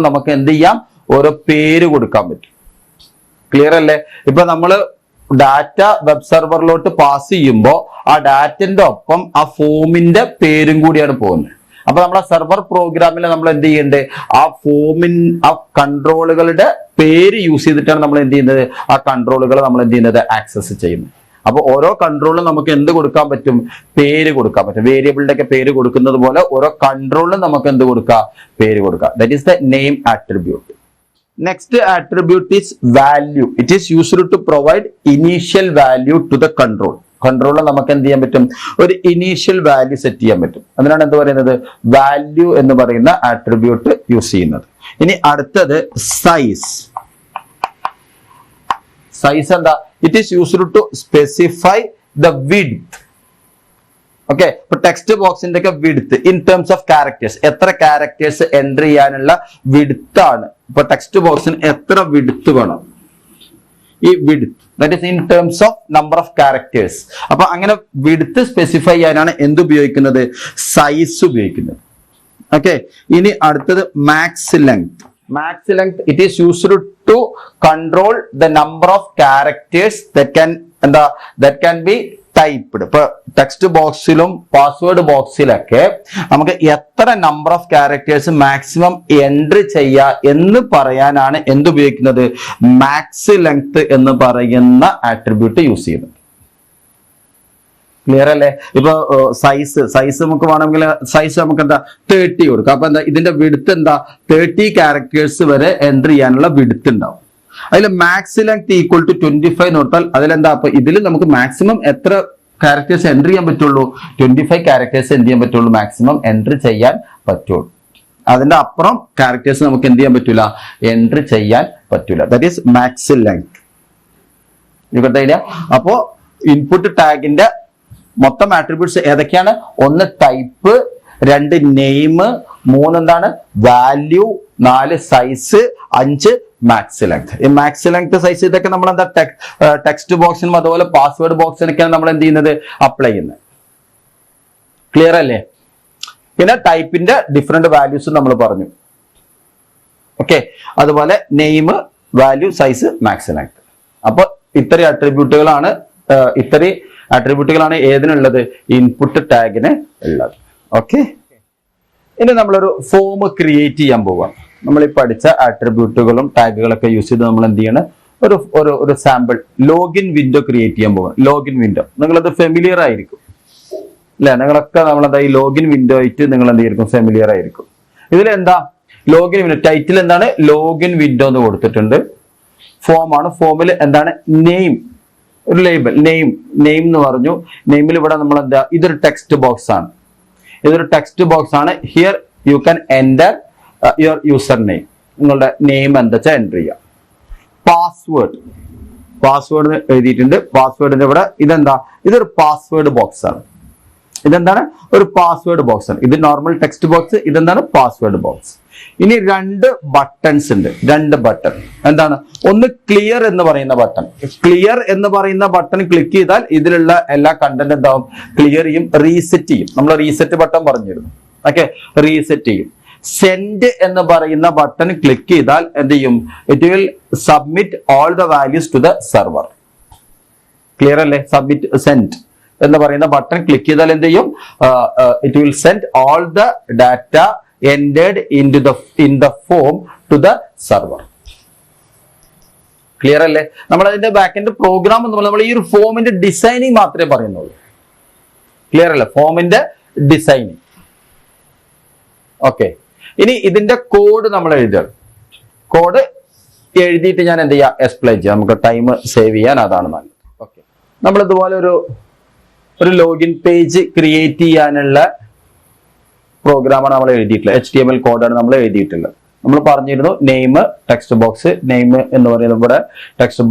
നമുക്ക് എന്ത് ചെയ്യാം, ഓരോ പേര് കൊടുക്കാൻ പറ്റും. ക്ലിയർ അല്ലേ? ഇപ്പൊ നമ്മള് ഡാറ്റ വെബ് സെർവറിലോട്ട് പാസ് ചെയ്യുമ്പോൾ ആ ഡാറ്റന്റെ ഒപ്പം ആ ഫോമിന്റെ പേരും കൂടിയാണ് പോകുന്നത്. അപ്പൊ നമ്മളെ സെർവർ പ്രോഗ്രാമിൽ നമ്മൾ എന്ത് ചെയ്യേണ്ടത്, ആ കൺട്രോളുകളുടെ പേര് യൂസ് ചെയ്തിട്ടാണ് നമ്മൾ എന്ത് ചെയ്യുന്നത്, ആ കൺട്രോളുകൾ നമ്മൾ എന്ത് ചെയ്യുന്നത്, ആക്സസ് ചെയ്യുന്നത്. അപ്പൊ ഓരോ കൺട്രോളിലും നമുക്ക് എന്ത് കൊടുക്കാൻ പറ്റും, പേര് കൊടുക്കാൻ പറ്റും. വേരിയബിളിന്റെ ഒക്കെ പേര് കൊടുക്കുന്നത് പോലെ ഓരോ കൺട്രോളിലും നമുക്ക് എന്ത് കൊടുക്കാം, പേര് കൊടുക്കാം. That is the name attribute. Next attribute is value. It is used to provide initial value to the control. കൺട്രോളിൽ നമുക്ക് എന്ത് ചെയ്യാൻ പറ്റും, ഒരു ഇനീഷ്യൽ വാല്യൂ സെറ്റ് ചെയ്യാൻ പറ്റും. അതിനാണ് എന്ത് പറയുന്നത്, വാല്യൂ എന്ന് പറയുന്ന ആട്രിബ്യൂട്ട് യൂസ് ചെയ്യുന്നത്. ഇനി അടുത്തത് സൈസ്. സൈസ് എന്താ, it is used to specify the width. Okay, ഇപ്പൊ ടെക്സ്റ്റ് ബോക്സിന്റെ ഒക്കെ width in terms of characters, എത്ര ക്യാരക്ടേഴ്സ് എൻ്റർ ചെയ്യാനുള്ള വിഡ്ത്ത് ആണ്. ഇപ്പൊ ടെക്സ്റ്റ് ബോക്സിന് എത്ര വിഡ്ത്ത് വേണം, ഈ width that is in terms of number of characters. അപ്പൊ അങ്ങനെ വിഡ്ത്ത് സ്പെസിഫൈ ചെയ്യാനാണ് എന്ത് ഉപയോഗിക്കുന്നത്, സൈസ് ഉപയോഗിക്കുന്നത്. ഓക്കെ, ഇനി അടുത്തത് max length. Max length it is used to control the number of characters that can be typed. ഇപ്പൊ ടെക്സ്റ്റ് ബോക്സിലും പാസ്വേഡ് ബോക്സിലൊക്കെ നമുക്ക് എത്ര number of characters maximum entry ചെയ്യാ എന്ന് പറയാനാണ് എന്തുപയോഗിക്കുന്നത്, മാക്സ് ലെങ്ത് എന്ന് പറയുന്ന ആട്രിബ്യൂട്ട് യൂസ് ചെയ്യുന്നത്. ക്ലിയർ അല്ലേ? ഇപ്പൊ സൈസ് നമുക്ക് വേണമെങ്കിൽ സൈസ് നമുക്ക് എന്താ 30 കൊടുക്കാം. അപ്പൊ എന്താ ഇതിന്റെ വിഡ്ത്ത് എന്താ 30 ക്യാരക്ടേഴ്സ് വരെ എൻട്രി ചെയ്യാനുള്ള വിഡ്ത്ത് ഉണ്ടാവും. അതിൽ മാക്സ് ലെങ്ത് ഈക്വൽ ടു 25 നോട്ടാൽ അതിലെന്താ, അപ്പൊ ഇതിൽ നമുക്ക് മാക്സിമം എത്ര ക്യാരക്ടേഴ്സ് എൻട്രി ചെയ്യാൻ പറ്റുള്ളൂ, 25 ക്യാരക്ടേഴ്സ് എന്ത് ചെയ്യാൻ പറ്റുള്ളൂ, മാക്സിമം എൻട്രി ചെയ്യാൻ പറ്റുള്ളൂ. അതിന്റെ അപ്പുറം ക്യാരക്ടേഴ്സ് നമുക്ക് എന്ത് ചെയ്യാൻ പറ്റൂല, എൻട്രി ചെയ്യാൻ പറ്റൂല. That is max length. ഇല്ല, അപ്പോ ഇൻപുട്ട് ടാഗിന്റെ മൊത്തം ആട്രിബ്യൂട്ട്സ് ഏതൊക്കെയാണ്, 1 ടൈപ്പ്, 2 നെയിം, 3 എന്താണ് വാല്യൂ, 4 സൈസ്, 5 മാക്സ് ലെങ്ത്. ഈ മാക്സ് ലെങ്ത് സൈസ് ഇതൊക്കെ നമ്മൾ എന്താ ടെക്സ്റ്റ് ബോക്സിനും അതുപോലെ പാസ്വേഡ് ബോക്സിനൊക്കെയാണ് നമ്മൾ എന്ത് ചെയ്യുന്നത്, അപ്ലൈ ചെയ്യുന്നത്. ക്ലിയർ അല്ലേ? പിന്നെ ടൈപ്പിന്റെ ഡിഫറെന്റ് വാല്യൂസ് നമ്മൾ പറഞ്ഞു. ഓക്കെ, അതുപോലെ name, value, size, max length. അപ്പൊ ഇത്രയും ആട്രിബ്യൂട്ടുകളാണ് ഏതിനുള്ളത്, ഇൻപുട്ട് ടാഗിന് ഉള്ളത്. ഓക്കെ, ഇനി നമ്മളൊരു ഫോം ക്രിയേറ്റ് ചെയ്യാൻ പോവാം. നമ്മൾ ഈ പഠിച്ച ആട്രിബ്യൂട്ടുകളും ടാഗുകളൊക്കെ യൂസ് ചെയ്ത് നമ്മൾ എന്ത് ചെയ്യണം, ഒരു സാമ്പിൾ ലോഗിൻ വിൻഡോ ക്രിയേറ്റ് ചെയ്യാൻ പോവാം. ലോഗിൻ വിൻഡോ നിങ്ങളത് ഫെമിലിയർ ആയിരിക്കും അല്ലെ, നിങ്ങളൊക്കെ നമ്മളെന്താ ഈ ലോഗിൻ വിൻഡോ ആയിട്ട് നിങ്ങൾ എന്ത് ചെയ്യും, ഫെമിലിയർ ആയിരിക്കും. ഇതിലെന്താ ലോഗിൻ വിൻഡോ, ടൈറ്റിൽ എന്താണ് ലോഗിൻ വിൻഡോ എന്ന് കൊടുത്തിട്ടുണ്ട്. ഫോം ആണ്, ഫോമിൽ എന്താണ് നെയിം, ഒരു ലേബൽ നെയിം എന്ന് പറഞ്ഞു. നെയിമിൽ ഇവിടെ നമ്മൾ എന്താ, ഇതൊരു ടെക്സ്റ്റ് ബോക്സ് ആണ്. Here you can enter your user name, നിങ്ങളുടെ നെയിം എന്താ വെച്ചാൽ എൻ്റർ ചെയ്യാം. പാസ്വേഡ് എഴുതിയിട്ടുണ്ട്. പാസ്വേഡിന്റെ ഇവിടെ ഇതെന്താ, ഇതൊരു പാസ്വേഡ് ബോക്സ് ആണ്. ഇതെന്താണ്, ഒരു പാസ്വേഡ് ബോക്സ് ആണ്. ഇത് നോർമൽ ടെക്സ്റ്റ് ബോക്സ്, ഇതെന്താണ് പാസ്വേഡ് ബോക്സ്. ഇനി 2 ബട്ടൺസ് ഉണ്ട്. 2 ബട്ടൺ എന്താണ്, ഒന്ന് ക്ലിയർ എന്ന് പറയുന്ന ബട്ടൺ. ക്ലിയർ എന്ന് പറയുന്ന ബട്ടൺ ക്ലിക്ക് ചെയ്താൽ ഇതിലുള്ള എല്ലാ കണ്ടന്റ് എന്താവും, ക്ലിയർ ചെയ്യും, റീസെറ്റ് ചെയ്യും. നമ്മൾ റീസെറ്റ് ബട്ടൺ പറഞ്ഞിരുന്നു. ഓക്കെ, റീസെറ്റ് ചെയ്യും. സെൻഡ് എന്ന് പറയുന്ന ബട്ടൺ ക്ലിക്ക് ചെയ്താൽ എന്ത് ചെയ്യും, it will submit all the values to the server. Clear അല്ലേ? സെൻഡ് എന്ന് പറയുന്ന ബട്ടൺ ക്ലിക്ക് ചെയ്താൽ എന്ത് ചെയ്യും, it will send all the data entered in the form to the server. Clear അല്ലേ? നമ്മൾ അതിന്റെ ബാക്കെൻഡ് പ്രോഗ്രാം നമ്മൾ ഈ ഒരു ഫോമിന്റെ ഡിസൈനിങ് മാത്രമേ പറയുന്നുള്ളൂ. ക്ലിയർ അല്ലേ? ഫോമിന്റെ ഡിസൈനിങ്. ഓക്കെ, ഇനി ഇതിന്റെ കോഡ് നമ്മൾ എഴുതണം. കോഡ് എഴുതിയിട്ട് ഞാൻ എന്ത് ചെയ്യാം, എക്സ്പ്ലെയിൻ ചെയ്യാം. നമുക്ക് ടൈം സേവ് ചെയ്യാൻ അതാണ് നല്ലത്. ഓക്കെ, നമ്മൾ ഇതുപോലെ ഒരു ലോഗിൻ പേജ് ക്രിയേറ്റ് ചെയ്യാനുള്ള പ്രോഗ്രാമാണ് നമ്മൾ എഴുതിയിട്ടുള്ളത്. HTML കോഡാണ് നമ്മൾ എഴുതിയിട്ടുള്ളത്. നമ്മൾ പറഞ്ഞിരുന്നു നെയിം, ടെക്സ്റ്റ് ബോക്സ്, നെയിം എന്ന് പറയുന്നത് ഇവിടെ ടെക്സ്റ്റ്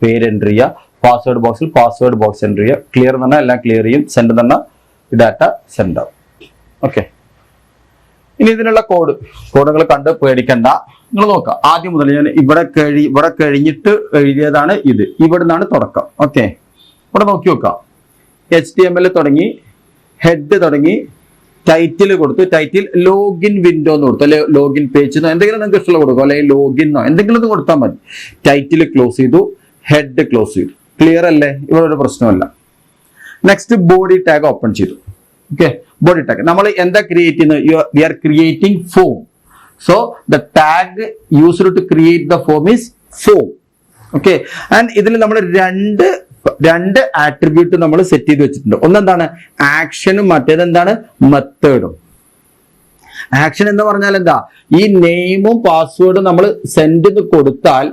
പേര് എൻ്റർ ചെയ്യുക, പാസ്വേഡ് ബോക്സിൽ പാസ്വേഡ് ബോക്സ് എൻ്റർ ചെയ്യുക, ക്ലിയർ എന്ന് പറഞ്ഞാൽ എല്ലാം ക്ലിയർ ചെയ്യും, സെൻഡ് എന്ന് പറഞ്ഞാൽ ഡാറ്റ സെൻഡ് ആവും. ഓക്കെ, ഇനി ഇതിനുള്ള കോഡുകൾ കണ്ട് പേടിക്കണ്ട, നിങ്ങൾ നോക്കാം. ആദ്യം മുതൽ ഞാൻ ഇവിടെ കഴിഞ്ഞിട്ട് എഴുതിയതാണ് ഇത്. ഇവിടെ നിന്നാണ് തുടക്കം. ഓക്കെ, ഇവിടെ നോക്കി നോക്കാം. HTML തുടങ്ങി, ഹെഡ് തുടങ്ങി, ടൈറ്റിൽ കൊടുത്തു. ടൈറ്റിൽ ലോഗിൻ വിൻഡോ എന്ന് കൊടുത്തു, അല്ലെ ലോഗിൻ പേജ് എന്തെങ്കിലും നിങ്ങൾക്ക് ഇഷ്ടമുള്ള കൊടുക്കും, അല്ലെങ്കിൽ ലോഗിന്നോ എന്തെങ്കിലും ഒന്ന് കൊടുത്താൽ മതി. ടൈറ്റിൽ ക്ലോസ് ചെയ്തു, ഹെഡ് ക്ലോസ് ചെയ്തു. ക്ലിയർ അല്ലേ? ഇവിടെ ഒരു പ്രശ്നമല്ല. നെക്സ്റ്റ് ബോഡി ടാഗ് ഓപ്പൺ ചെയ്തു. ഓക്കെ, ബോഡി ടാഗ് നമ്മൾ എന്താ ക്രിയേറ്റ് ചെയ്യുന്നത്, we are creating form. So the tag used to create the form is form. Okay, and ഇതിൽ നമ്മൾ രണ്ട് ആട്രിബ്യൂട്ട് നമ്മൾ സെറ്റ് ചെയ്ത് വെച്ചിട്ടുണ്ട്. ഒന്നെന്താണ് ആക്ഷനും, മറ്റേതെന്താണ് മെത്തേഡും. ആക്ഷൻ എന്ന് പറഞ്ഞാൽ എന്താ, ഈ നെയിമും പാസ്വേഡും നമ്മൾ സെൻഡ് കൊടുത്താൽ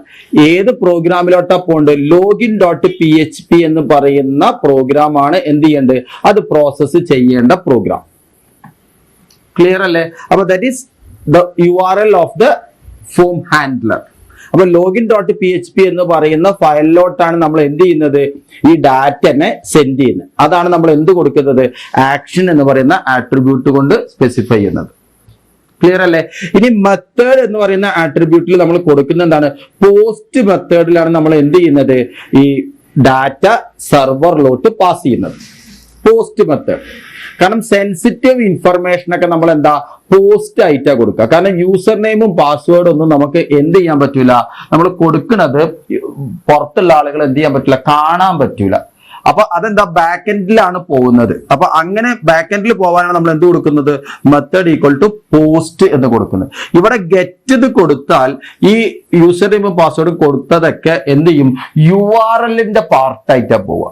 ഏത് പ്രോഗ്രാമിലോട്ടാ പോകേണ്ടത്, login.php എന്ന് പറയുന്ന പ്രോഗ്രാമാണ് എന്ത് ചെയ്യേണ്ടത്, അത് പ്രോസസ്സ് ചെയ്യേണ്ട പ്രോഗ്രാം. ക്ലിയർ അല്ലേ? അപ്പൊ that is the URL of the form handler. അപ്പൊ login.php എന്ന് പറയുന്ന ഫയലിലോട്ടാണ് നമ്മൾ എന്ത് ചെയ്യുന്നത്, ഈ ഡാറ്റനെ സെൻഡ് ചെയ്യുന്നത്. അതാണ് നമ്മൾ എന്ത് കൊടുക്കുന്നത്, ആക്ഷൻ എന്ന് പറയുന്ന ആട്രിബ്യൂട്ട് കൊണ്ട് സ്പെസിഫൈ ചെയ്യുന്നത്. ക്ലിയർ അല്ലേ? ഇനി മെത്തേഡ് എന്ന് പറയുന്ന ആട്രിബ്യൂട്ടിൽ നമ്മൾ കൊടുക്കുന്ന എന്താണ്, പോസ്റ്റ് മെത്തേഡിലാണ് നമ്മൾ എന്ത് ചെയ്യുന്നത്, ഈ ഡാറ്റ സെർവറിലോട്ട് പാസ് ചെയ്യുന്നത്. പോസ്റ്റ് മെത്തേഡ്, കാരണം സെൻസിറ്റീവ് ഇൻഫർമേഷൻ ഒക്കെ നമ്മൾ എന്താ പോസ്റ്റ് ആയിട്ടാ കൊടുക്കുക. കാരണം യൂസർ നെയിമും പാസ്വേഡും ഒന്നും നമുക്ക് എന്ത് ചെയ്യാൻ പറ്റൂല, നമ്മൾ കൊടുക്കുന്നത് പുറത്തുള്ള ആളുകൾ എന്ത് ചെയ്യാൻ പറ്റില്ല, കാണാൻ പറ്റൂല. അപ്പൊ അതെന്താ ബാക്ക് എൻഡിലാണ് പോകുന്നത്. അപ്പൊ അങ്ങനെ ബാക്ക് എൻഡിൽ പോകാനാണ് നമ്മൾ എന്ത് കൊടുക്കുന്നത്, മെത്തേഡ് ഈക്വൽ ടു പോസ്റ്റ് എന്ന് കൊടുക്കുന്നത്. ഇവിടെ ഗെറ്റ് ഇത് കൊടുത്താൽ ഈ യൂസർ നെയിമും പാസ്വേഡും കൊടുത്തതൊക്കെ എന്ത് ചെയ്യും, URL-ന്റെ പാർട്ടായിട്ടാ പോവുക.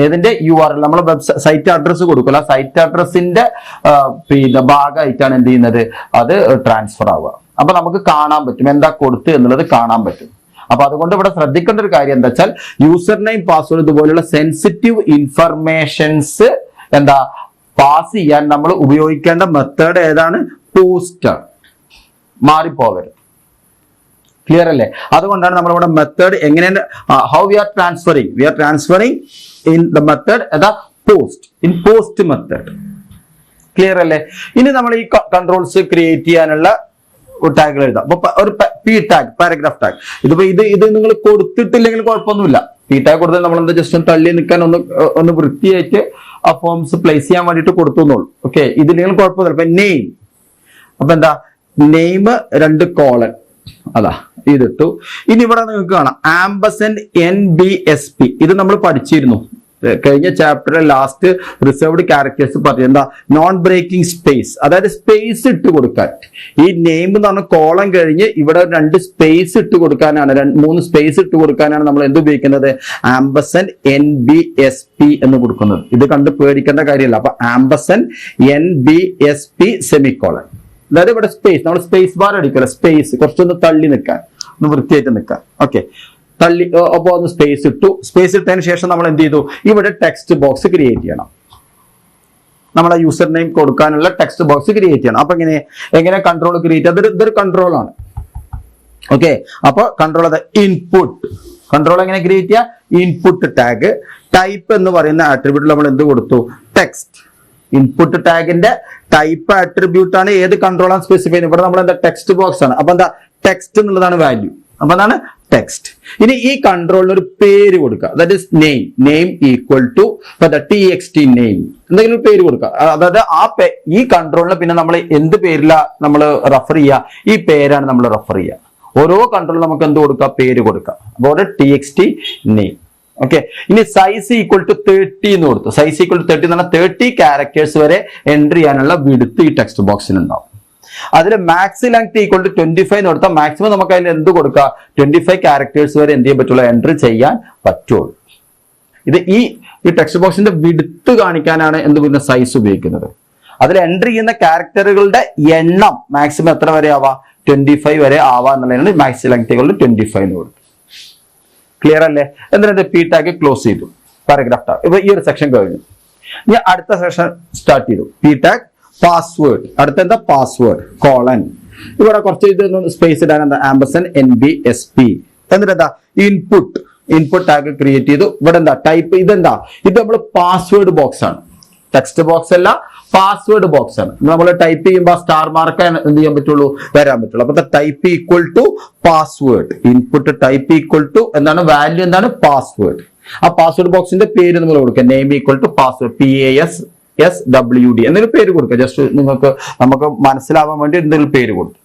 ഏതിന്റെ URL, നമ്മൾ സൈറ്റ് അഡ്രസ് കൊടുക്കില്ല, സൈറ്റ് അഡ്രസ്സിന്റെ പിന്നെ ഭാഗമായിട്ടാണ് എന്ത് ചെയ്യുന്നത്, അത് ട്രാൻസ്ഫർ ആവുക. അപ്പൊ നമുക്ക് കാണാൻ പറ്റും എന്താ കൊടുത്ത് എന്നുള്ളത് കാണാൻ പറ്റും. അപ്പൊ അതുകൊണ്ട് ഇവിടെ ശ്രദ്ധിക്കേണ്ട ഒരു കാര്യം എന്താ വെച്ചാൽ, യൂസർ നെയിം പാസ്വേഡ് ഇതുപോലുള്ള സെൻസിറ്റീവ് ഇൻഫർമേഷൻസ് എന്താ പാസ് ചെയ്യാൻ നമ്മൾ ഉപയോഗിക്കേണ്ട മെത്തേഡ് ഏതാണ്, പോസ്റ്റ് ആണ്. മാറിപ്പോകരുത്. ക്ലിയർ അല്ലേ? അതുകൊണ്ടാണ് നമ്മളിവിടെ മെത്തേഡ് എങ്ങനെയാണ്, how we are transferring in the method ഏതാ, post, in post method. Clear അല്ലേ? ഇനി നമ്മൾ ഈ കൺട്രോൾസ് ക്രിയേറ്റ് ചെയ്യാനുള്ള ടാഗുകൾ എഴുതാം. അപ്പൊ ഒരു P ടാഗ്, പാരഗ്രാഫ് ടാഗ്. ഇതിപ്പോ ഇത് നിങ്ങൾ കൊടുത്തിട്ടില്ലെങ്കിൽ കുഴപ്പമൊന്നുമില്ല. P ടാഗ് കൊടുത്താൽ നമ്മൾ എന്താ ജസ്റ്റ് ഒന്ന് തള്ളി നിൽക്കാൻ ഒന്ന് വൃത്തിയായിട്ട് ആ ഫോംസ് പ്ലേസ് ചെയ്യാൻ വേണ്ടിയിട്ട് കൊടുത്തു എന്നുള്ളൂ. ഓക്കെ, ഇതില്ലെങ്കിൽ കുഴപ്പമൊന്നുമില്ല. ഇപ്പൊ നെയിം, അപ്പൊ എന്താ നെയിം 2 കോളൻ, അതാ ഇതിട്ടു. ഇനി ഇവിടെ നിങ്ങൾക്ക് കാണാം &NBSP. ഇത് നമ്മൾ പഠിച്ചിരുന്നു കഴിഞ്ഞ ചാപ്റ്ററിലെ ലാസ്റ്റ്. റിസർവ്ഡ് ക്യാരക്ടേഴ്സ് പറഞ്ഞു എന്താ, നോൺ ബ്രേക്കിംഗ് സ്പേസ്, അതായത് സ്പേസ് ഇട്ട് കൊടുക്കാൻ. ഈ നെയിം എന്ന് പറഞ്ഞ കോളം കഴിഞ്ഞ് ഇവിടെ 2 സ്പേസ് ഇട്ട് കൊടുക്കാനാണ്, 3 സ്പേസ് ഇട്ട് കൊടുക്കാനാണ് നമ്മൾ എന്ത് ഉപയോഗിക്കുന്നത്, &NBSP എന്ന് കൊടുക്കുന്നത്. ഇത് കണ്ട് പേടിക്കേണ്ട കാര്യമില്ല. അപ്പൊ &NBSP സെമിക്കോളൻ, അതായത് ഇവിടെ സ്പേസ്, നമ്മൾ സ്പേസ് ബാർ അടിക്കല, സ്പേസ് കുറച്ചൊന്ന് തള്ളി നിൽക്കാൻ, ഒന്ന് വൃത്തിയായിട്ട് നിൽക്കാൻ. ഓക്കെ, തള്ളി അപ്പൊ ഒന്ന് സ്പേസ് ഇട്ടു. സ്പേസ് ഇട്ടതിന് ശേഷം നമ്മൾ എന്ത് ചെയ്തു, ഇവിടെ ടെക്സ്റ്റ് ബോക്സ് ക്രിയേറ്റ് ചെയ്യണം. നമ്മളെ യൂസർ നെയിം കൊടുക്കാനുള്ള ടെക്സ്റ്റ് ബോക്സ് ക്രിയേറ്റ് ചെയ്യണം. അപ്പൊ എങ്ങനെ കൺട്രോൾ ക്രിയേറ്റ്, ഇതൊരു കൺട്രോൾ ആണ്. ഓക്കെ, അപ്പൊ കൺട്രോൾ അത് ഇൻപുട്ട്. കൺട്രോൾ എങ്ങനെ ക്രിയേറ്റ് ചെയ്യുക, ഇൻപുട്ട് ടാഗ്. ടൈപ്പ് എന്ന് പറയുന്ന ആട്രിബ്യൂട്ടിൽ നമ്മൾ എന്ത് കൊടുത്തു, ടെക്സ്റ്റ്. ഇൻപുട്ട് ടാഗിന്റെ ടൈപ്പ് ആട്രിബ്യൂട്ട് ആണ് ഏത് കൺട്രോൾ ആണ് സ്പെസിഫൈ ചെയ്യുന്നത്. ഇവിടെ നമ്മൾ എന്താ ടെക്സ്റ്റ് ബോക്സ് ആണ്. അപ്പൊ എന്താ ടെക്സ്റ്റ് എന്നുള്ളതാണ് വാല്യൂ. അപ്പൊ എന്താണ് ടെക്സ്റ്റ്. ഇനി ഈ കൺട്രോളിന് ഒരു പേര് കൊടുക്കുക, that is name equal to txt name, എന്തെങ്കിലും പേര് കൊടുക്കുക. അതായത് ഈ കൺട്രോളിന് പിന്നെ നമ്മൾ എന്ത് പേരിലാ നമ്മൾ റെഫർ ചെയ്യുക, ഈ പേരാണ് നമ്മൾ റെഫർ ചെയ്യുക. ഓരോ കൺട്രോളിൽ നമുക്ക് എന്ത് കൊടുക്കുക, പേര് കൊടുക്കുക. അപ്പോൾ txt നെയിം. ഓക്കെ, ഇനി സൈസ് ഈക്വൽ ടു 30 എന്ന് കൊടുത്തു. സൈസ് ഈക്വൽ ടു 30 എന്ന് പറഞ്ഞാൽ 30 ക്യാരക്ടേഴ്സ് വരെ എൻട്രി ചെയ്യാനുള്ള വിഡ്ത്ത് ഈ ടെക്സ്റ്റ് ബോക്സിൽ ഉണ്ടാവും. അതിൽ മാക്സ് ലെങ്ത് ഈക്വൽ ടു 25 എന്ന് കൊടുത്താൽ മാക്സിമം നമുക്ക് അതിൽ എന്ത് കൊടുക്കുക, 25 ക്യാരക്ടേഴ്സ് വരെ എന്ത് ചെയ്യാൻ പറ്റുള്ളൂ, എൻട്രി ചെയ്യാൻ പറ്റുള്ളൂ. ഇത് ഈ ടെക്സ്റ്റ് ബോക്സിന്റെ വിഡ്ത്ത് കാണിക്കാനാണ് എന്ത് പിന്നെ സൈസ് ഉപയോഗിക്കുന്നത്. അതിൽ എൻട്രി ചെയ്യുന്ന ക്യാരക്ടറുകളുടെ എണ്ണം മാക്സിമം എത്ര വരെ ആവാം, 25 വരെ ആവാ എന്നുള്ളതാണ് മാക്സ് ലെങ്ത് ഈക്വൽ ടു 25 എന്ന് കൊടുത്തു. ക്ലിയർ അല്ലേ? എന്നിട്ട് P ടാഗ് ക്ലോസ് ചെയ്തു, പാരഗ്രാഫ് ടാഗ്. ഇപ്പൊ ഈ ഒരു സെക്ഷൻ കഴിഞ്ഞു. ഇനി അടുത്ത സെക്ഷൻ സ്റ്റാർട്ട് ചെയ്തു. P ടാഗ് പാസ്വേഡ്, അടുത്ത എന്താ പാസ്വേഡ് കോളൻ. ഇവിടെ കുറച്ച് ഇതൊന്നും സ്പേസ് ഇടാൻ എന്താ &NBSP. എന്നിട്ട് എന്താ ഇൻപുട്ട് ടാഗ് ക്രിയേറ്റ് ചെയ്തു. ഇവിടെ എന്താ ടൈപ്പ്, ഇതെന്താ, ഇത് നമ്മൾ പാസ്വേഡ് ബോക്സ് ആണ്, ടെക്സ്റ്റ് ബോക്സ് അല്ല, പാസ്വേഡ് ബോക്സ് ആണ്. നമ്മൾ ടൈപ്പ് ചെയ്യുമ്പോൾ സ്റ്റാർ മാർക്ക് എന്ത് ചെയ്യാൻ പറ്റുള്ളൂ, വരാൻ പറ്റുള്ളൂ. അപ്പൊ type equal to password, input type equal to എന്താണ്, വാല്യൂ എന്താണ്, പാസ്വേഡ്. ആ പാസ്വേഡ് ബോക്സിന്റെ പേര് നമ്മൾ കൊടുക്കുക, name equal to password, PASSWD എന്നൊരു പേര് കൊടുക്കുക. ജസ്റ്റ് നമുക്ക് മനസ്സിലാവാൻ വേണ്ടി എന്തെങ്കിലും പേര് കൊടുത്തു.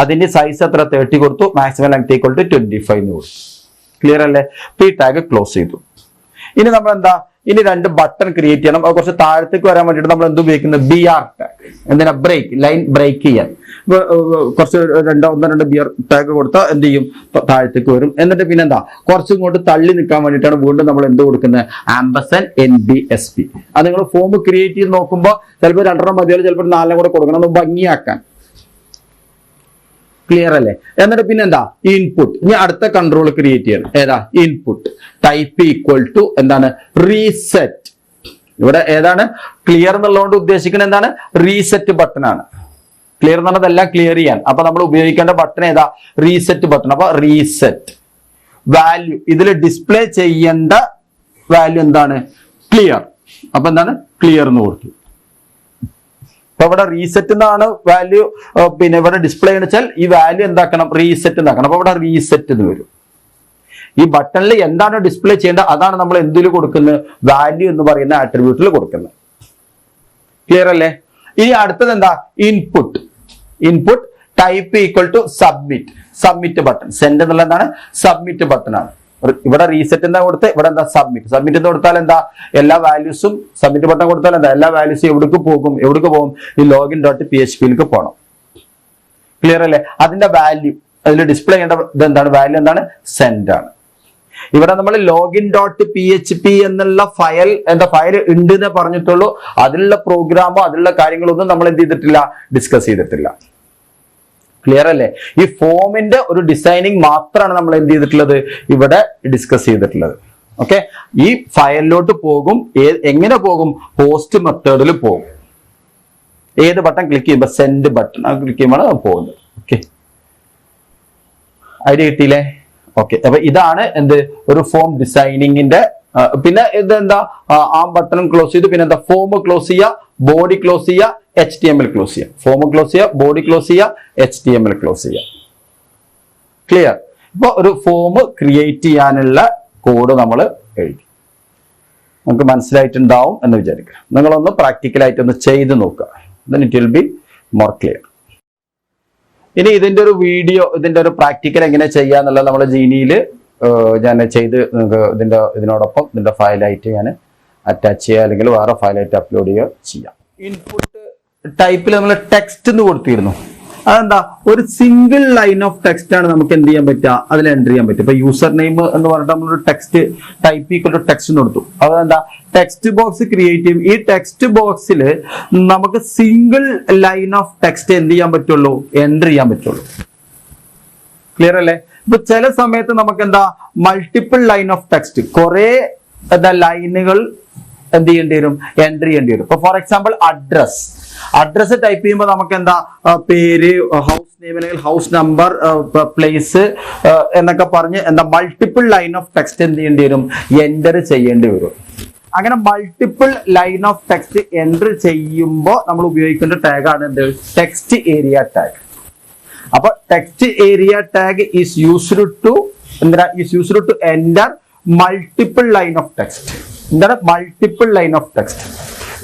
അതിന്റെ സൈസ് എത്ര, 30 കൊടുത്തു. മാക്സിമം ലെങ്ത് ഈക്വൽ ടു 25 എന്ന് കൊടുത്തു. ക്ലിയർ അല്ലേ? P ടാഗ് ക്ലോസ് ചെയ്തു. ഇനി നമ്മൾ എന്താ ഇനി 2 ബട്ടൺ ക്രിയേറ്റ് ചെയ്യണം. അത് കുറച്ച് താഴത്തേക്ക് വരാൻ വേണ്ടിയിട്ട് നമ്മൾ എന്ത് ഉപയോഗിക്കുന്നത്? BR tag. എന്തിനാ? ബ്രേക്ക്, ലൈൻ ബ്രേക്ക് ചെയ്യാൻ. കുറച്ച് 2 BR ടാഗ് കൊടുത്താൽ എന്ത് ചെയ്യും? താഴത്തേക്ക് വരും. എന്നിട്ട് പിന്നെ എന്താ, കുറച്ചും ഇങ്ങോട്ട് തള്ളി നിൽക്കാൻ വേണ്ടിയിട്ടാണ് വീണ്ടും നമ്മൾ എന്ത് കൊടുക്കുന്നത്? &NBSP. അത് നിങ്ങൾ ഫോം ക്രിയേറ്റ് ചെയ്ത് നോക്കുമ്പോൾ ചിലപ്പോൾ 2 മതിയാലും ചിലപ്പോൾ 4 കൂടെ കൊടുക്കണം, ഒന്ന് ഭംഗിയാക്കാൻ. ക്ലിയർ അല്ലേ? എന്നിട്ട് പിന്നെ എന്താ? ഇൻപുട്ട്. ഇനി അടുത്ത കൺട്രോൾ ക്രിയേറ്റ് ചെയ്യണം. ഏതാ? ഇൻപുട്ട് ടൈപ്പ് ഈക്വൽ ടു എന്താണ്? റീസെറ്റ്. ഇവിടെ ഏതാണ് ക്ലിയർ എന്നുള്ളതുകൊണ്ട് ഉദ്ദേശിക്കുന്നത്? എന്താണ്? റീസെറ്റ് ബട്ടൺ ആണ്. ക്ലിയർ എന്ന് പറഞ്ഞതെല്ലാം ക്ലിയർ ചെയ്യാൻ. അപ്പൊ നമ്മൾ ഉപയോഗിക്കേണ്ട ബട്ടൺ ഏതാ? Reset button. അപ്പൊ റീസെറ്റ് വാല്യൂ, ഇതിൽ ഡിസ്പ്ലേ ചെയ്യേണ്ട വാല്യൂ എന്താണ്? ക്ലിയർ. അപ്പൊ എന്താണ്? ക്ലിയർ എന്ന് കൊടുത്തു. അപ്പൊ ഇവിടെ റീസെറ്റ് എന്നാണ് വാല്യൂ, പിന്നെ ഇവിടെ ഡിസ്പ്ലേ എന്ന് വെച്ചാൽ ഈ വാല്യൂ എന്താക്കണം? റീസെറ്റ് എന്നാക്കണം. അപ്പൊ ഇവിടെ റീസെറ്റ് എന്ന് വരും. ഈ ബട്ടണിൽ എന്താണ് ഡിസ്പ്ലേ ചെയ്യേണ്ടത് അതാണ് നമ്മൾ എന്തിൽ കൊടുക്കുന്നത്? വാല്യൂ എന്ന് പറയുന്ന ആട്രിബ്യൂട്ടിൽ കൊടുക്കുന്നത്. ക്ലിയർ അല്ലേ? ഇനി അടുത്തത് എന്താ? Input. Input type equal to submit. Submit button. Send എന്നുള്ള എന്താണ്? സബ്മിറ്റ് ബട്ടൺ ആണ്. ഇവിടെ റീസെറ്റ് എന്താ കൊടുത്ത്, ഇവിടെ എന്താ? സബ്മിറ്റ്. സബ്മിറ്റ് എന്ന് കൊടുത്താൽ എന്താ? എല്ലാ വാല്യൂസും, സബ്മിറ്റ് ബട്ടൺ കൊടുത്താൽ എന്താ? എല്ലാ വാല്യൂസും എവിടേക്ക് പോകും? ഈ login.php പോകണം. ക്ലിയർ അല്ലേ? അതിന്റെ വാല്യൂ അതിൽ ഡിസ്പ്ലേ ചെയ്യേണ്ട എന്താണ്? വാല്യൂ എന്താണ്? സെൻഡ് ആണ്. ഇവിടെ നമ്മൾ login.php എന്നുള്ള ഫയൽ ഉണ്ട് എന്ന് പറഞ്ഞിട്ടുള്ളൂ. അതിലുള്ള പ്രോഗ്രാമോ അതിലുള്ള കാര്യങ്ങളൊന്നും നമ്മൾ എന്ത് ചെയ്തിട്ടില്ല? ഡിസ്കസ് ചെയ്തിട്ടില്ല. ക്ലിയർ അല്ലേ? ഈ ഫോമിന്റെ ഒരു ഡിസൈനിങ് മാത്രമാണ് നമ്മൾ എന്ത് ചെയ്തിട്ടുള്ളത്? ഇവിടെ ഡിസ്കസ് ചെയ്തിട്ടുള്ളത്. ഓക്കെ, ഈ ഫയലിലോട്ട് പോകും. എങ്ങനെ പോകും? പോസ്റ്റ് മെത്തേഡിൽ പോകും. ഏത് ബട്ടൺ ക്ലിക്ക് ചെയ്യുമ്പോൾ? സെൻഡ് ബട്ടൺ ക്ലിക്ക് ചെയ്യുമ്പോൾ പോകുന്നത്. ഓക്കെ, ഐഡിയ കിട്ടിയില്ലേ? ഓക്കെ, അപ്പൊ ഇതാണ് എന്ത്? ഒരു ഫോം ഡിസൈനിങ്ങിന്റെ. പിന്നെ ഇതെന്താ? ആ ബട്ടൺ ക്ലോസ് ചെയ്ത് പിന്നെ എന്താ? ഫോം ക്ലോസ് ചെയ്യുക, ബോഡി ക്ലോസ് ചെയ്യുക, HTML ക്ലോസ് ചെയ്യുക. ഫോം ക്ലോസ് ചെയ്യുക, ബോഡി ക്ലോസ് ചെയ്യുക, HTML ക്ലോസ് ചെയ്യുക. ക്ലിയർ? ഇപ്പൊ ഒരു ഫോം ക്രിയേറ്റ് ചെയ്യാനുള്ള കോഡ് നമ്മൾ എഴുതി. നമുക്ക് മനസ്സിലായിട്ടുണ്ടാവും എന്ന് വിചാരിക്കുക. നിങ്ങളൊന്ന് പ്രാക്ടിക്കലായിട്ട് ഒന്ന് ചെയ്ത് നോക്കുക. then it will be more clear. ഇനി ഇതിന്റെ ഒരു വീഡിയോ, ഇതിന്റെ ഒരു പ്രാക്ടിക്കൽ എങ്ങനെ ചെയ്യാന്നുള്ളത് നമ്മൾ ജീനിയിൽ ഞാൻ ചെയ്ത് ഇതിനോടൊപ്പം ഇതിന്റെ ഫയലായിട്ട് ഞാൻ അറ്റാച്ച് ചെയ്യുക, അല്ലെങ്കിൽ വേറെ ഫയലായിട്ട് അപ്ലോഡ് ചെയ്യുക ചെയ്യാം. ഇൻപുട്ട് ടൈപ്പിൽ നമ്മൾ ടെക്സ്റ്റ് എന്ന് കൊടുത്തിരുന്നു. അതെന്താ? ഒരു സിംഗിൾ ലൈൻ ഓഫ് ടെക്സ്റ്റ് ആണ് നമുക്ക് എന്ത് ചെയ്യാൻ പറ്റുക? അതിൽ എൻ്റർ ചെയ്യാൻ പറ്റും. ഇപ്പൊ യൂസർ നെയിം എന്ന് പറഞ്ഞിട്ട് നമ്മളൊരു text type equal to text എന്ന് കൊടുത്തു. അതെന്താ? ടെക്സ്റ്റ് ബോക്സ് ക്രിയേറ്റ് ചെയ്യും. ഈ ടെക്സ്റ്റ് ബോക്സിൽ നമുക്ക് സിംഗിൾ ലൈൻ ഓഫ് ടെക്സ്റ്റ് എന്ത് ചെയ്യാൻ പറ്റുള്ളൂ? എൻ്റർ ചെയ്യാൻ പറ്റുള്ളൂ. ക്ലിയർ അല്ലേ? ഇപ്പൊ ചില സമയത്ത് നമുക്ക് എന്താ? മൾട്ടിപ്പിൾ ലൈൻ ഓഫ് ടെക്സ്റ്റ്, കുറെ ലൈനുകൾ എന്ത് ചെയ്യേണ്ടി വരും? എൻ്റർ ചെയ്യേണ്ടി വരും. ഇപ്പൊ ഫോർ എക്സാമ്പിൾ അഡ്രസ് ടൈപ്പ് ചെയ്യുമ്പോൾ നമുക്ക് എന്താ? പേര്, ഹൗസ് നെയിം അല്ലെങ്കിൽ ഹൗസ് നമ്പർ, പ്ലേസ് എന്നൊക്കെ പറഞ്ഞ് എന്താ? മൾട്ടിപ്പിൾ ലൈൻ ഓഫ് ടെക്സ്റ്റ് എന്ത് ചെയ്യേണ്ടി വരും? എൻ്റർ ചെയ്യേണ്ടി വരും. അങ്ങനെ multiple line of text enter ചെയ്യുമ്പോൾ നമ്മൾ ഉപയോഗിക്കേണ്ട ടാഗാണ് എന്ത്? Text area tag. അപ്പൊ text area tag is used to enter multiple line of text. എന്താണ് multiple line of text?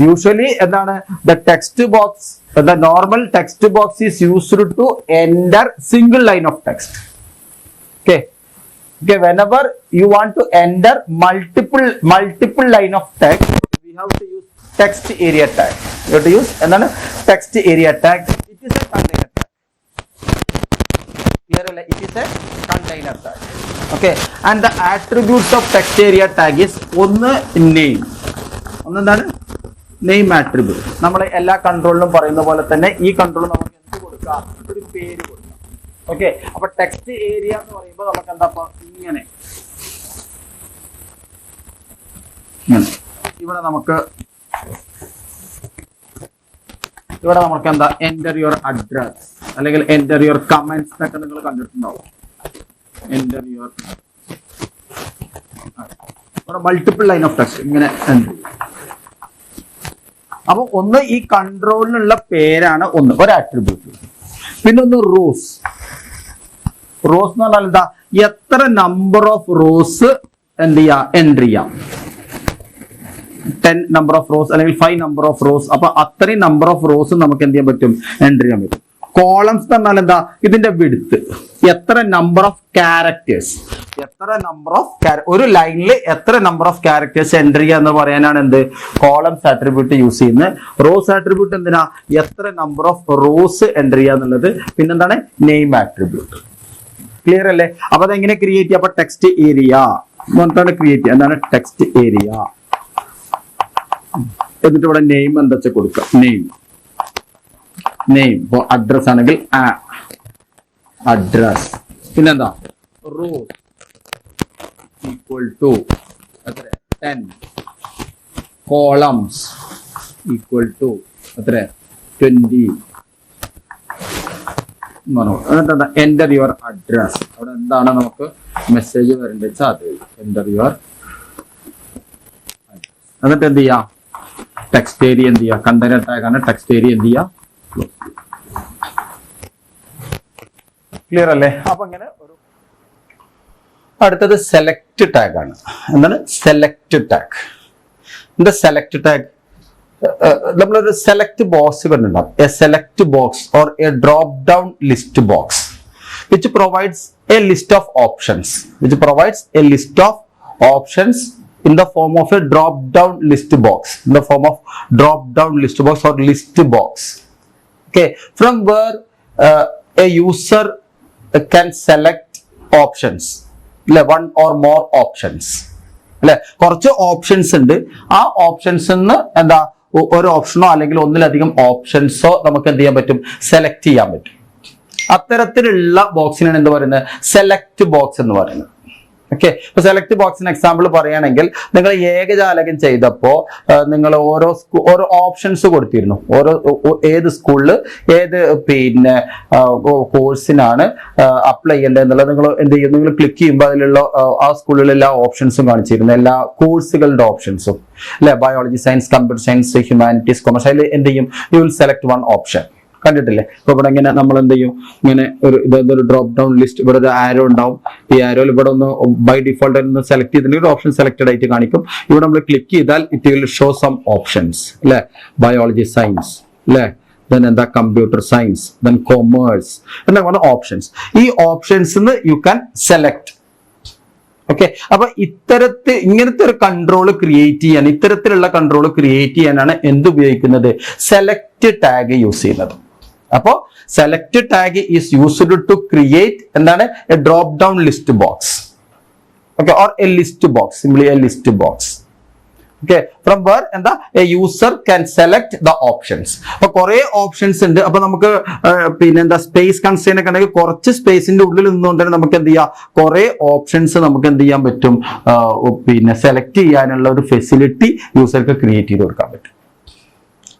Usually എന്താണ്? The text box, the normal text box is used to enter single line of text. Okay, whenever you want to enter multiple line of text, we have to use text area tag. You have to use എന്താണ്? text area tag. It is a container tag. Clear അല്ലേ? It is a container tag. Okay, and the attributes of text area tag is ഒന്ന് name. ഒന്നെന്താണ്? Name attribute. നമ്മൾ എല്ലാ കൺട്രോളിലും പറയുന്ന പോലെ തന്നെ ഈ കൺട്രോൾ നമുക്ക് എന്ത് കൊടുക്കാം? ഒരു പേര് കൊടുക്കാം. ഓക്കെ, അപ്പൊ ടെക്സ്റ്റ് ഏരിയ എന്ന് പറയുമ്പോൾ നമുക്ക് എന്താ? ഇങ്ങനെ ഇവിടെ നമുക്ക് എന്താ? എൻ്റർ യുവർ അഡ്രസ് അല്ലെങ്കിൽ എൻ്റർ യുവർ കമന്റ്സ് എന്നൊക്കെ നിങ്ങൾ കണ്ടിട്ടുണ്ടാവും. എൻ്റർ യുവർ, ഇവിടെ മൾട്ടിപ്പിൾ ലൈൻ ഓഫ് ടെക്സ്റ്റ് ഇങ്ങനെ എൻ്റർ ചെയ്യും. അപ്പൊ ഒന്ന് ഈ കൺട്രോളിനുള്ള പേരാണ് ഒന്ന്, ഒരു ആട്രിബ്യൂട്ട്. പിന്നെ ഒന്ന് റോസ്. റോസ് എന്ന് പറഞ്ഞാൽ എന്താ? എത്ര നമ്പർ ഓഫ് റോസ് എന്ത് ചെയ്യാം? എൻ്റർ ചെയ്യാം. 10 നമ്പർ ഓഫ് റോസ് അല്ലെങ്കിൽ 5 നമ്പർ ഓഫ് റോസ്. അപ്പൊ അത്രയും നമ്പർ ഓഫ് റോസ് നമുക്ക് എന്ത് ചെയ്യാൻ പറ്റും? എൻ്റർ ചെയ്യാൻ പറ്റും. കോളംസ് എന്ന് പറഞ്ഞാൽ എന്താ? ഇതിന്റെ വിഡ്ത്ത്, എത്ര നമ്പർ ഓഫ് ക്യാരക്ടേഴ്സ്, ഒരു ലൈനിൽ എത്ര നമ്പർ ഓഫ് ക്യാരക്ടേഴ്സ് എൻ്റർ ചെയ്യുക എന്ന് പറയാനാണ് എന്ത് കോളംസ് ആട്രിബ്യൂട്ട് യൂസ് ചെയ്യുന്നത്. റോസ് ആട്രിബ്യൂട്ട് എന്തിനാ? എത്ര നമ്പർ ഓഫ് റോസ് എൻ്റർ ചെയ്യുക എന്നുള്ളത്. പിന്നെന്താണ്? Name attribute. ക്ലിയർ അല്ലേ? അപ്പൊ അതെങ്ങനെ ക്രിയേറ്റ് ചെയ്യാം? അപ്പൊ ടെക്സ്റ്റ് ഏരിയ എന്താണ് ക്രിയേറ്റ് ചെയ്യുക? എന്താണ് ടെക്സ്റ്റ് ഏരിയ? എന്നിട്ട് ഇവിടെ നെയിം എന്താ വെച്ചാൽ കൊടുക്കുക. നെയിം ഇപ്പൊ അഡ്രസ് ആണെങ്കിൽ അഡ്രസ്. പിന്നെന്താ? Rows equal to 10, columns equal to 20. എന്നിട്ട് എൻ്റർ യുവർ അഡ്രസ്. അവിടെ എന്താണ് നമുക്ക് മെസ്സേജ് വരേണ്ടത് വെച്ചാൽ അത് എൻ്റർ യുവർ. എന്നിട്ട് എന്ത് ചെയ്യാം? ടെക്സ്റ്റ് ഏരിയ എന്ത് ചെയ്യുക? കണ്ടെയ്നർ ടാഗ് ആണ്. ടെക്സ്റ്റ് ഏരിയ എന്ത് ചെയ്യുക? ക്ലിയർ അല്ലേ? അപ്പൊ അങ്ങനെ ഒരു അടുത്തത് സെലക്ട് ടാഗ് ആണ്. എന്താണ് സെലക്ട് ടാഗ്? എന്താ സെലക്ട് ടാഗ്? നമ്മളൊരു സെലക്ട് ബോക്സ് കണ്ടിട്ടുണ്ടാവും. A select box or A drop down list box which provides a list of options in the form of a drop down list box, or list box. Okay, from where a user can select options, one or more options. അല്ലെ, കുറച്ച് ഓപ്ഷൻസ് ഉണ്ട്. ആ ഓപ്ഷൻസ് എന്താ ഒരു ഓപ്ഷനോ അല്ലെങ്കിൽ ഒന്നിലധികം ഓപ്ഷൻസോ നമുക്ക് എന്ത് ചെയ്യാൻ പറ്റും? സെലക്ട് ചെയ്യാൻ പറ്റും. അത്തരത്തിലുള്ള ബോക്സിനാണ് എന്ത് പറയുന്നത്? സെലക്ട് ബോക്സ് എന്ന് പറയുന്നത്. ഓക്കെ, ഇപ്പൊ സെലക്ട് ബോക്സിന് എക്സാമ്പിൾ പറയുകയാണെങ്കിൽ, നിങ്ങൾ ഏകജാലകം ചെയ്തപ്പോൾ നിങ്ങൾ ഓരോ ഓപ്ഷൻസ് കൊടുത്തിരുന്നു. ഏത് സ്കൂളിൽ ഏത് പിന്നെ കോഴ്സിനാണ് അപ്ലൈ ചെയ്യേണ്ടത് എന്നുള്ളത് നിങ്ങൾ എന്ത് ചെയ്യും? നിങ്ങൾ ക്ലിക്ക് ചെയ്യുമ്പോൾ അതിലുള്ള ആ സ്കൂളിലെ എല്ലാ ഓപ്ഷൻസും കാണിച്ചിരുന്നു, എല്ലാ കോഴ്സുകളുടെ ഓപ്ഷൻസും അല്ലെ. Biology, science, computer science, humanities, commerce, അതിൽ എന്ത് ചെയ്യും? You will select one option. കണ്ടിട്ടില്ലേ? ഇപ്പൊ ഇവിടെ ഇങ്ങനെ നമ്മൾ എന്ത് ചെയ്യും? ഇങ്ങനെ ഇതൊരു ഡ്രോപ്പ് ഡൗൺ ലിസ്റ്റ്, ഇവിടെ ഒരു ആരോ ഉണ്ടാവും. ഈ ആരോയിൽ ഇവിടെ ഒന്ന് ബൈ ഡിഫോൾട്ട് ഒന്ന് സെലക്ട് ചെയ്തിട്ടുണ്ടെങ്കിൽ ഓപ്ഷൻ സെലക്ടഡ് ആയിട്ട് കാണിക്കും. ഇവിടെ നമ്മൾ ക്ലിക്ക് ചെയ്താൽ it will show some options അല്ലെ. ബയോളജി, സയൻസ് അല്ലെ, then എന്താ കമ്പ്യൂട്ടർ സയൻസ്, then കൊമേഴ്സ് എന്താണ് ഓപ്ഷൻസ്. ഈ options you can select. Okay, അപ്പൊ ഇങ്ങനത്തെ ഒരു കൺട്രോൾ ക്രിയേറ്റ് ചെയ്യാൻ, ഇത്തരത്തിലുള്ള കൺട്രോൾ ക്രിയേറ്റ് ചെയ്യാനാണ് എന്ത് ഉപയോഗിക്കുന്നത്? സെലക്ട് ടാഗ് യൂസ് ചെയ്യുന്നത്. അപ്പോ select tag is used to create എന്താണ്? A drop down list box. Okay, or a list box, simply a list box. Okay, from where എന്താ a user can select the options. അപ്പൊ കുറെ ഓപ്ഷൻസ് ഉണ്ട്. അപ്പൊ നമുക്ക് പിന്നെന്താ സ്പേസ് കൺസ്ട്രെയിൻ ഒക്കെ ഉണ്ടെങ്കിൽ കുറച്ച് സ്പേസിന്റെ ഉള്ളിൽ നിന്നുകൊണ്ട് തന്നെ നമുക്ക് എന്ത് ചെയ്യാം? കുറെ ഓപ്ഷൻസ് നമുക്ക് എന്ത് ചെയ്യാൻ പറ്റും? പിന്നെ സെലക്ട് ചെയ്യാനുള്ള ഒരു ഫെസിലിറ്റി യൂസർക്ക് ക്രിയേറ്റ് ചെയ്ത് കൊടുക്കാൻ പറ്റും.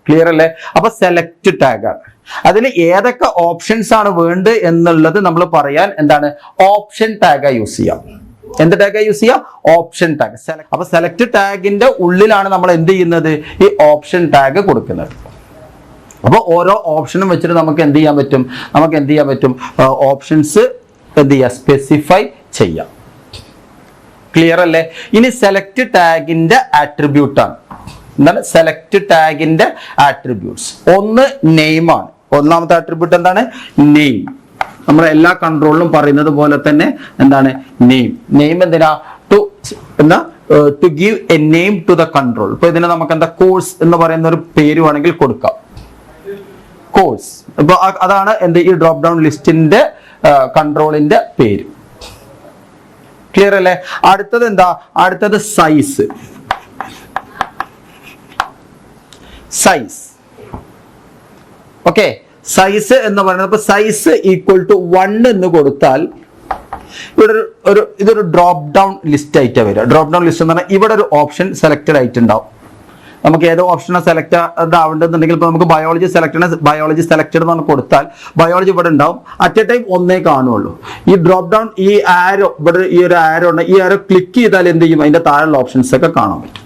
ക്ലിയർ അല്ലേ? അപ്പൊ സെലക്ട് ടാഗ് ആണ്. അതിൽ ഏതൊക്കെ ഓപ്ഷൻസ് ആണ് വേണ്ടത് എന്നുള്ളത് നമ്മൾ പറയാൻ എന്താണ്? ഓപ്ഷൻ ടാഗ് യൂസ് ചെയ്യാം. എന്ത് ടാഗ് യൂസ് ചെയ്യാം? Option tag. അപ്പൊ സെലക്ട് ടാഗിന്റെ ഉള്ളിലാണ് നമ്മൾ എന്ത് ചെയ്യുന്നത്? ഈ ഓപ്ഷൻ ടാഗ് കൊടുക്കുന്നത്. അപ്പൊ ഓരോ ഓപ്ഷനും വെച്ചിട്ട് നമുക്ക് എന്ത് ചെയ്യാൻ പറ്റും? ഓപ്ഷൻസ് എന്ത് ചെയ്യാം? സ്പെസിഫൈ ചെയ്യാം. ക്ലിയർ അല്ലേ? ഇനി സെലക്ട് ടാഗിന്റെ ആട്രിബ്യൂട്ട് ആണ്. എന്താണ് സെലക്ട് ടാഗിന്റെ ആട്രിബ്യൂട്ട്സ്? ഒന്ന് നെയിം ആണ്. ഒന്നാമത്തെ ആട്രിബ്യൂട്ട് എന്താണ്? നെയിം. നമ്മൾ എല്ലാ കൺട്രോളിലും പറയുന്നത് പോലെ തന്നെ എന്താണ്? നെയിം എന്തിനാ? To give a name to the control. ഇപ്പൊ ഇതിന് നമുക്ക് എന്താ കോഴ്സ് എന്ന് പറയുന്ന ഒരു പേര് വേണമെങ്കിൽ കൊടുക്കാം. കോഴ്സ്. ഇപ്പൊ അതാണ് എന്ത് ഈ ഡ്രോപ്പ് ഡൗൺ ലിസ്റ്റിന്റെ കൺട്രോളിന്റെ പേര്. ക്ലിയർ അല്ലേ? അടുത്തത് എന്താ? അടുത്തത് സൈസ്. ഓക്കെ, സൈസ് എന്ന് പറയുന്നത് ഇപ്പൊ സൈസ് ഈക്വൽ ടു 1 എന്ന് കൊടുത്താൽ ഇതൊരു ഡ്രോപ്പ് ഡൗൺ ലിസ്റ്റ് ആയിട്ടാ വരിക. ഡ്രോപ്പ് ഡൗൺ ലിസ്റ്റ് എന്ന് പറഞ്ഞാൽ ഇവിടെ ഒരു ഓപ്ഷൻ സെലക്ടഡ് ആയിട്ടുണ്ടാവും. നമുക്ക് ഏതോ ഓപ്ഷനെ സെലക്ട് ആവേണ്ടതുണ്ടെങ്കിൽ ഇപ്പൊ നമുക്ക് ബയോളജി സെലക്ടഡ് എന്ന് പറഞ്ഞ് കൊടുത്താൽ ബയോളജി ഇവിടെ ഉണ്ടാവും. അറ്റ് എ ടൈം ഒന്നേ കാണുള്ളൂ. ഈ ഡ്രോപ്പ് ഡൗൺ ഈ ആരോ ഇവിടെ ഈ ഒരു ആരോ ഉണ്ട്. ഈ ആരോ ക്ലിക്ക് ചെയ്താൽ എന്ത് ചെയ്യും? അതിന്റെ താഴെയുള്ള ഓപ്ഷൻസ് ഒക്കെ കാണാൻ പറ്റും.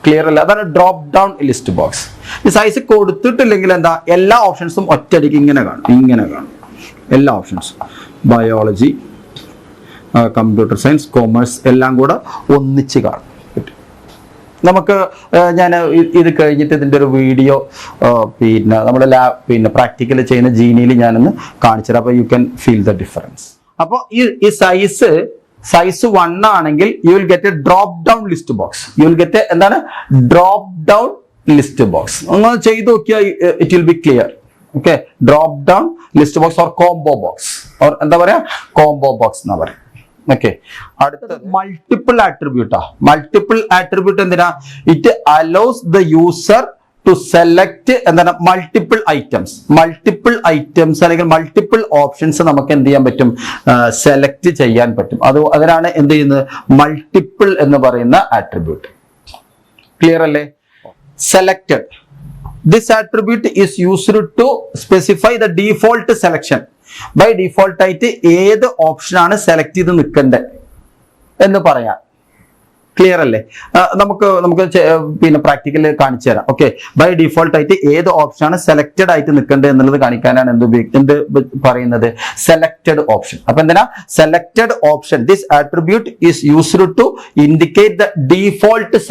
ക്ലിയർ അല്ല? അതാണ് ഡ്രോപ്പ് ഡൗൺ ലിസ്റ്റ് ബോക്സ്. ഈ സൈസ് കൊടുത്തിട്ടില്ലെങ്കിൽ എന്താ? എല്ലാ ഓപ്ഷൻസും ഒറ്റയടിക്ക് ഇങ്ങനെ കാണും. എല്ലാ ഓപ്ഷൻസും ബയോളജി, കമ്പ്യൂട്ടർ സയൻസ്, കൊമേഴ്സ് എല്ലാം കൂടെ ഒന്നിച്ച് കാണും. നമുക്ക് ഞാൻ ഇത് കഴിഞ്ഞിട്ട് ഇതിൻ്റെ ഒരു വീഡിയോ പിന്നെ നമ്മുടെ പ്രാക്ടിക്കൽ ചെയ്യുന്ന ജീനിയിൽ ഞാനൊന്ന് കാണിച്ചു തരാം. അപ്പോൾ you can feel the difference. അപ്പോൾ ഈ സൈസ് 1 ആണെങ്കിൽ you will get a drop down list box. You will get എന്താണ് ഡ്രോപ്പ് ഡൗൺ ലിസ്റ്റ് ബോക്സ്. ഒന്ന് ചെയ്ത് നോക്കിയാൽ it will be clear. Okay, drop down list box or combo box or എന്താ പറയാ കോംബോ ബോക്സ് എന്നാ പറയാ. ഓക്കെ, അടുത്തത് മൾട്ടിപ്പിൾ ആട്രിബ്യൂട്ടാ. മൾട്ടിപ്പിൾ ആട്രിബ്യൂട്ട് എന്തിനാ? It allows the user to select എന്താണ് മൾട്ടിപ്പിൾ ഐറ്റംസ് അല്ലെങ്കിൽ മൾട്ടിപ്പിൾ ഓപ്ഷൻസ് നമുക്ക് എന്ത് ചെയ്യാൻ പറ്റും? സെലക്ട് ചെയ്യാൻ പറ്റും. അതിനാണ് എന്ത് ചെയ്യുന്നത്? മൾട്ടിപ്പിൾ എന്ന് പറയുന്ന ആട്രിബ്യൂട്ട്. ക്ലിയർ അല്ലേ? Selected. This attribute is used to specify the default selection. By default ആയിട്ട് ഏത് ഓപ്ഷൻ ആണ് സെലക്ട് ചെയ്ത് നിൽക്കേണ്ടത് എന്ന് പറയാം. ക്ലിയർ അല്ലേ? നമുക്ക് പിന്നെ പ്രാക്ടിക്കൽ കാണിച്ചു തരാം. ഓക്കെ, ബൈ ഡിഫോൾട്ട് ആയിട്ട് ഏത് ഓപ്ഷൻ ആണ് സെലക്റ്റഡ് ആയിട്ട് നിൽക്കേണ്ടത് എന്നുള്ളത് കാണിക്കാനാണ് എന്ത് പറയുന്നത്? Selected option. അപ്പൊ എന്തിനാ selected option? This attribute is used to indicate the default